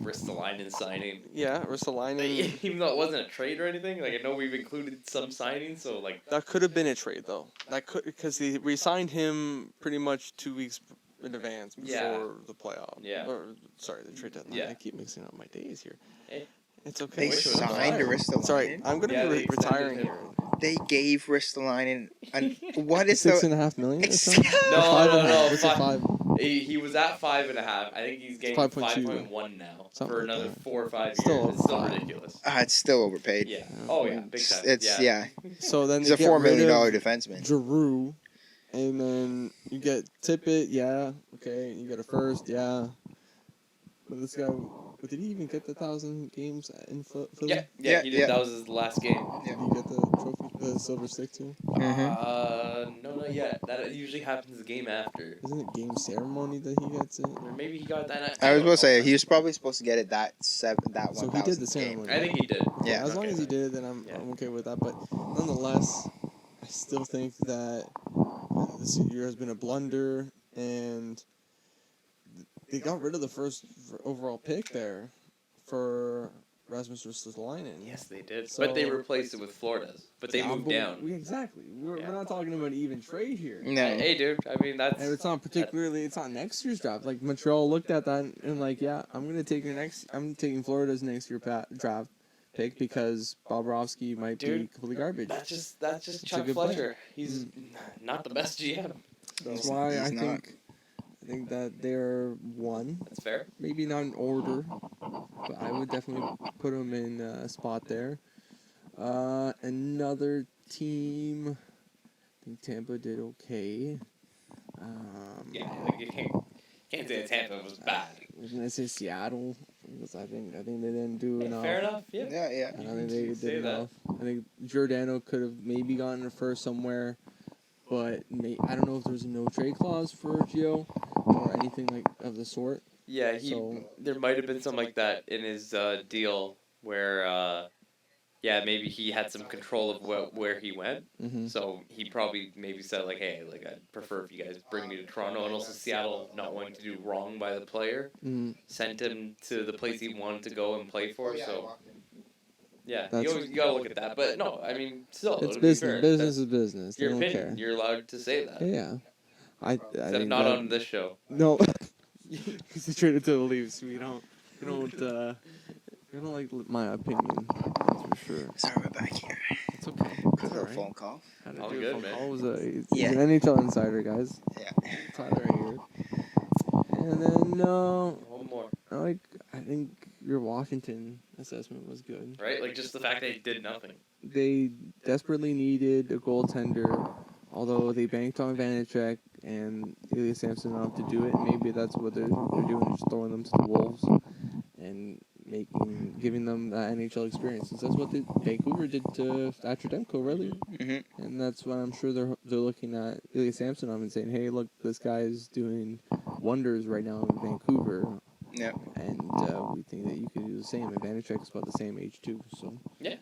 Ristolainen signing. Yeah, Ristolainen. Even though it wasn't a trade or anything, like I know we've included some signings, so like That could have been a trade though. That could because they re-signed him pretty much 2 weeks in advance before Yeah. the playoff. Yeah. Or sorry, the trade deadline. Yeah. I keep mixing up my days here. Hey. It's okay. They wish it was signed fire. Ristolainen. Sorry, I'm gonna Yeah, be they extended retiring him. here. They gave Ristolainen what is $6.5 million. Or Ex- something? No, Five no, and a no, half. What's it, five. five? He was at 5.5. I think he's getting 5.2. 5.1 now Something for like another that. 4 or 5 years. Still It's still five. ridiculous. it's still overpaid. Yeah. Oh yeah, big time. It's yeah. So then He's they a get $4 million rid of defenseman. Giroux, and then you get Tippett. Yeah, okay. You get a first. Yeah. But this guy, but did he even get the 1,000 games in Philly? Yeah, he did. Yeah. That was his last game. Did he get the trophy, the silver stick too? No, not yet. That usually happens the game after. Isn't it game ceremony that he gets it? Or maybe he got that. I was don't going to say know. he was probably supposed to get it that So 1,000 he did the game. ceremony. I think he did. Yeah. As long Okay. as he did it, then I'm okay with that. But nonetheless, I still think that this year has been a blunder, and they got rid of the first overall pick there for Rasmus Ristolainen. Yes, they did. So- But they replaced it with Florida's. But they moved down. Exactly. We're Yeah. not talking about an even trade here. No. Hey, dude. I mean, that's. And it's not particularly. It's not next year's draft. Like Montreal looked at that and like, yeah, I'm taking Florida's next year draft pick because Bobrovsky might be Dude, completely garbage. That's just It's a Chuck good Fletcher. He's not the best GM. That's He's- why he's I not. think that they're one. That's fair. Maybe not in order, but I would definitely put them in a spot there. Another team, I think Tampa did okay. Yeah, like you can't say that Tampa was bad. I was gonna say Seattle because I think they didn't do enough. Fair enough. Yeah. Yeah. I don't think they Say did that. enough. I think Giordano could have maybe gotten a first somewhere, but I don't know if there was a no trade clause for Gio or anything like of the sort. Yeah, So- there might have been something like that in his deal where, yeah, maybe he had some control of where he went. Mm-hmm. So he probably maybe said like, hey, like I'd prefer if you guys bring me to Toronto, and also Seattle not wanting to do wrong by the player Mm-hmm. sent him to the place he wanted to go and play for. So yeah, That's- you gotta look at that. But no, I mean, still, It's to be business. fair, Business that's is business. They your don't opinion. care. You're allowed to say that. Yeah. I Except think not that- on this show. No. He's traded to the Leafs. We don't like my opinion. That's for sure. Sorry, we're back here. It's okay. It's Little alright. phone call. Had to All do a good, phone man. call. He's Yeah. an NHL insider, guys. Yeah. Tyler here. And then One more, I think your Washington assessment was good. right? Like just the fact that he did nothing. They desperately needed a goaltender, although they banked on Vanacek and Ilya Samsonov to do it. Maybe that's what they're doing, just throwing them to the Wolves and giving them that NHL experience. Since that's what Vancouver did to Atrudemko, really. Mm-hmm. And that's why I'm sure they're looking at Ilya Samsonov and saying, hey, look, this guy's doing wonders right now in Vancouver. Yeah. And we think that you could do the same. And Vanacek's about the same age, too. So Yeah.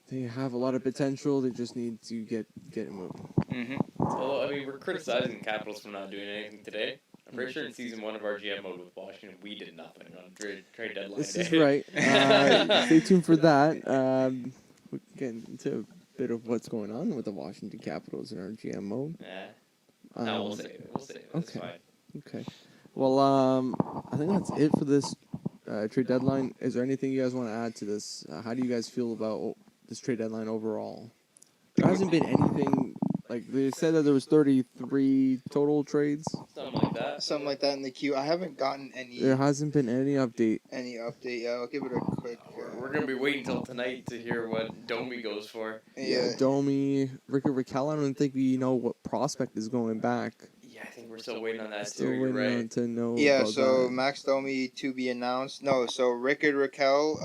they have a lot of potential. They just need to get it moving. Mm-hmm. Although, I mean, we're criticizing Capitals for not doing anything today. I'm pretty sure in season 1 of our GM mode with Washington, we did nothing on trade deadline This day. is right. Stay tuned for that. We can get into a bit of what's going on with the Washington Capitals in our GM mode. Nah. No, we'll save it. We'll save it. It's okay. fine. Okay. Well, I think that's it for this trade deadline. Is there anything you guys want to add to this? How do you guys feel about this trade deadline overall? There hasn't been anything. Like, they said that there was 33 total trades. Something like that. Something like that in the queue. I haven't gotten There hasn't been any update. any update. Yeah, I'll give it a quick. We're going to be waiting until tonight to hear what Domi goes for. Yeah. Domi, Ricky Raquel, I don't think we know what prospect is going back. Yeah, I think we're still waiting on that Still too. You're waiting on right. to know. Yeah, about so that. Max Domi to be announced. No, so Rickard Raquel.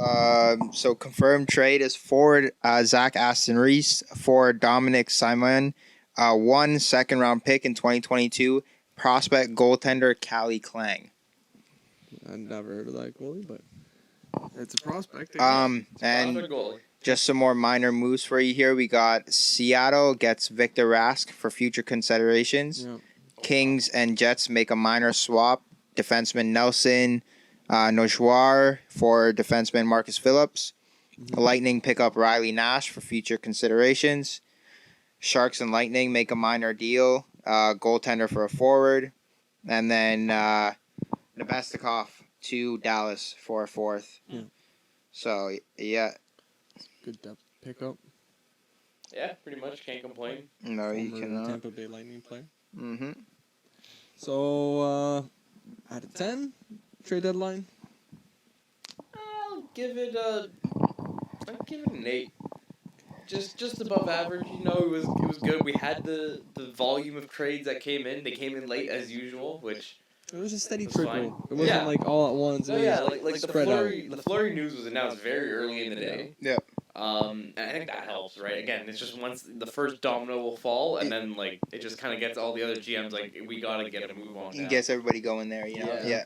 So confirmed trade is forward Zach Aston Reese for Dominic Simon. 1 second-round pick in 2022. Prospect goaltender Callie Klang. I've never heard of that goalie, but it's a prospect. And Prospect goalie. just some more minor moves for you here. We got Seattle gets Victor Rask for future considerations. Yeah. Kings and Jets make a minor swap. Defenseman Nelson Nojoir for defenseman Marcus Phillips. Lightning pick up Riley Nash for future considerations. Sharks and Lightning make a minor deal. Goaltender for a forward. And then Nebestikov to Dallas for a fourth. Yeah. So, yeah. Good depth pickup. Yeah, pretty much. Can't complain. No, you Former cannot. Tampa Bay Lightning player. Mm-hmm. So, out of 10, trade deadline. I'll give it an 8. Just above average. You know, it was good. We had the volume of trades that came in. They came in late as usual, which It was a steady That's trickle. fine. It wasn't Yeah. like all at once. It so was yeah, like the spread out. flurry news was announced very early in the day. Yeah. And I think that helps, right? Again, it's just once the first domino will fall, and then like it just kind of gets all the other GMs like we gotta get a move on. He Now. gets everybody going there, you know? Yeah.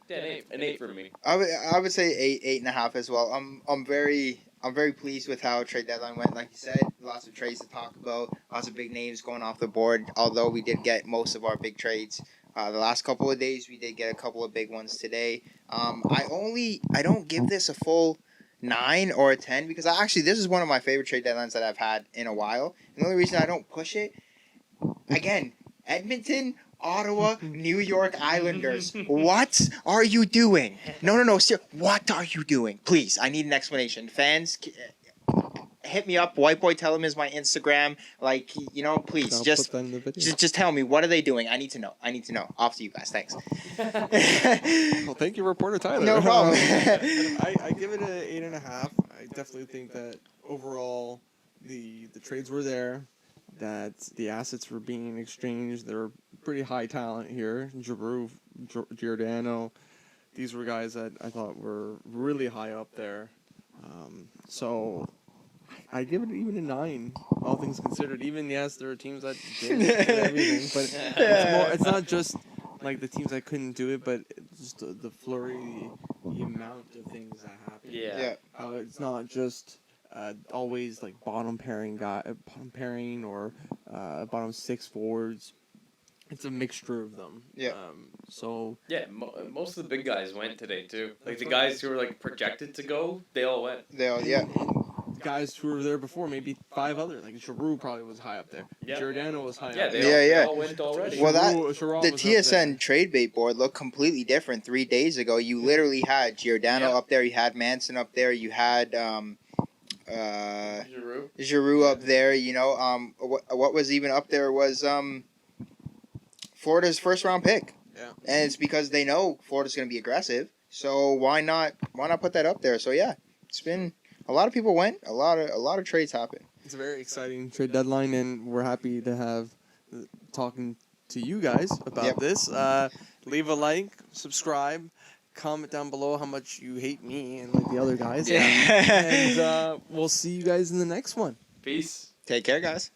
Yeah. An 8 for me. I would say 8.5 as well. I'm very pleased with how trade deadline went. Like you said, lots of trades to talk about, lots of big names going off the board. Although we did get most of our big trades the last couple of days, we did get a couple of big ones today. I don't give this a full 9 or a 10 because this is one of my favorite trade deadlines that I've had in a while. And the only reason I don't push it, again, Edmonton, Ottawa, New York Islanders. What are you doing? No, sir. What are you doing? Please, I need an explanation. Fans, hit me up. White Boy Tell him is my Instagram. Like, please, I'll just put that in the video. just tell me, what are they doing? I need to know. Off to you guys. Thanks. Well, thank you, reporter Tyler. No problem. I give it an 8.5. I definitely think that overall the trades were there, that the assets were being exchanged. There were pretty high talent here. Giroux, Giordano, these were guys that I thought were really high up there. So I give it even a 9, all things considered. Even, yes, there are teams that did everything, but it's not just like the teams that couldn't do it, but just the flurry, the amount of things that happen. Yeah. How it's not just always like bottom pairing or bottom six forwards. It's a mixture of them. Yeah. So Yeah, most of the big guys went today too. Like the guys who were like projected to go, they all went. and guys who were there before, maybe 5 others. Like Giroux probably was high up there. Yeah. Giordano was high Yeah, up they, there. all, Yeah, they all went already. Well, that- Giroux The was up there. TSN trade bait board looked completely different 3 days ago. You literally had Giordano Yeah. up there, you had Manson up there, you had Giroux. Giroux up there. You know, what was even up there was Florida's first round pick. Yeah. And it's because they know Florida's going to be aggressive. So why not put that up there? So yeah, it's been a lot of people went, a lot of trades happened. It's a very exciting trade deadline, and we're happy to have talking to you guys about Yep. this. Leave a like, subscribe, comment down below how much you hate me and like the other guys. Yeah. And we'll see you guys in the next one. Peace. Take care, guys.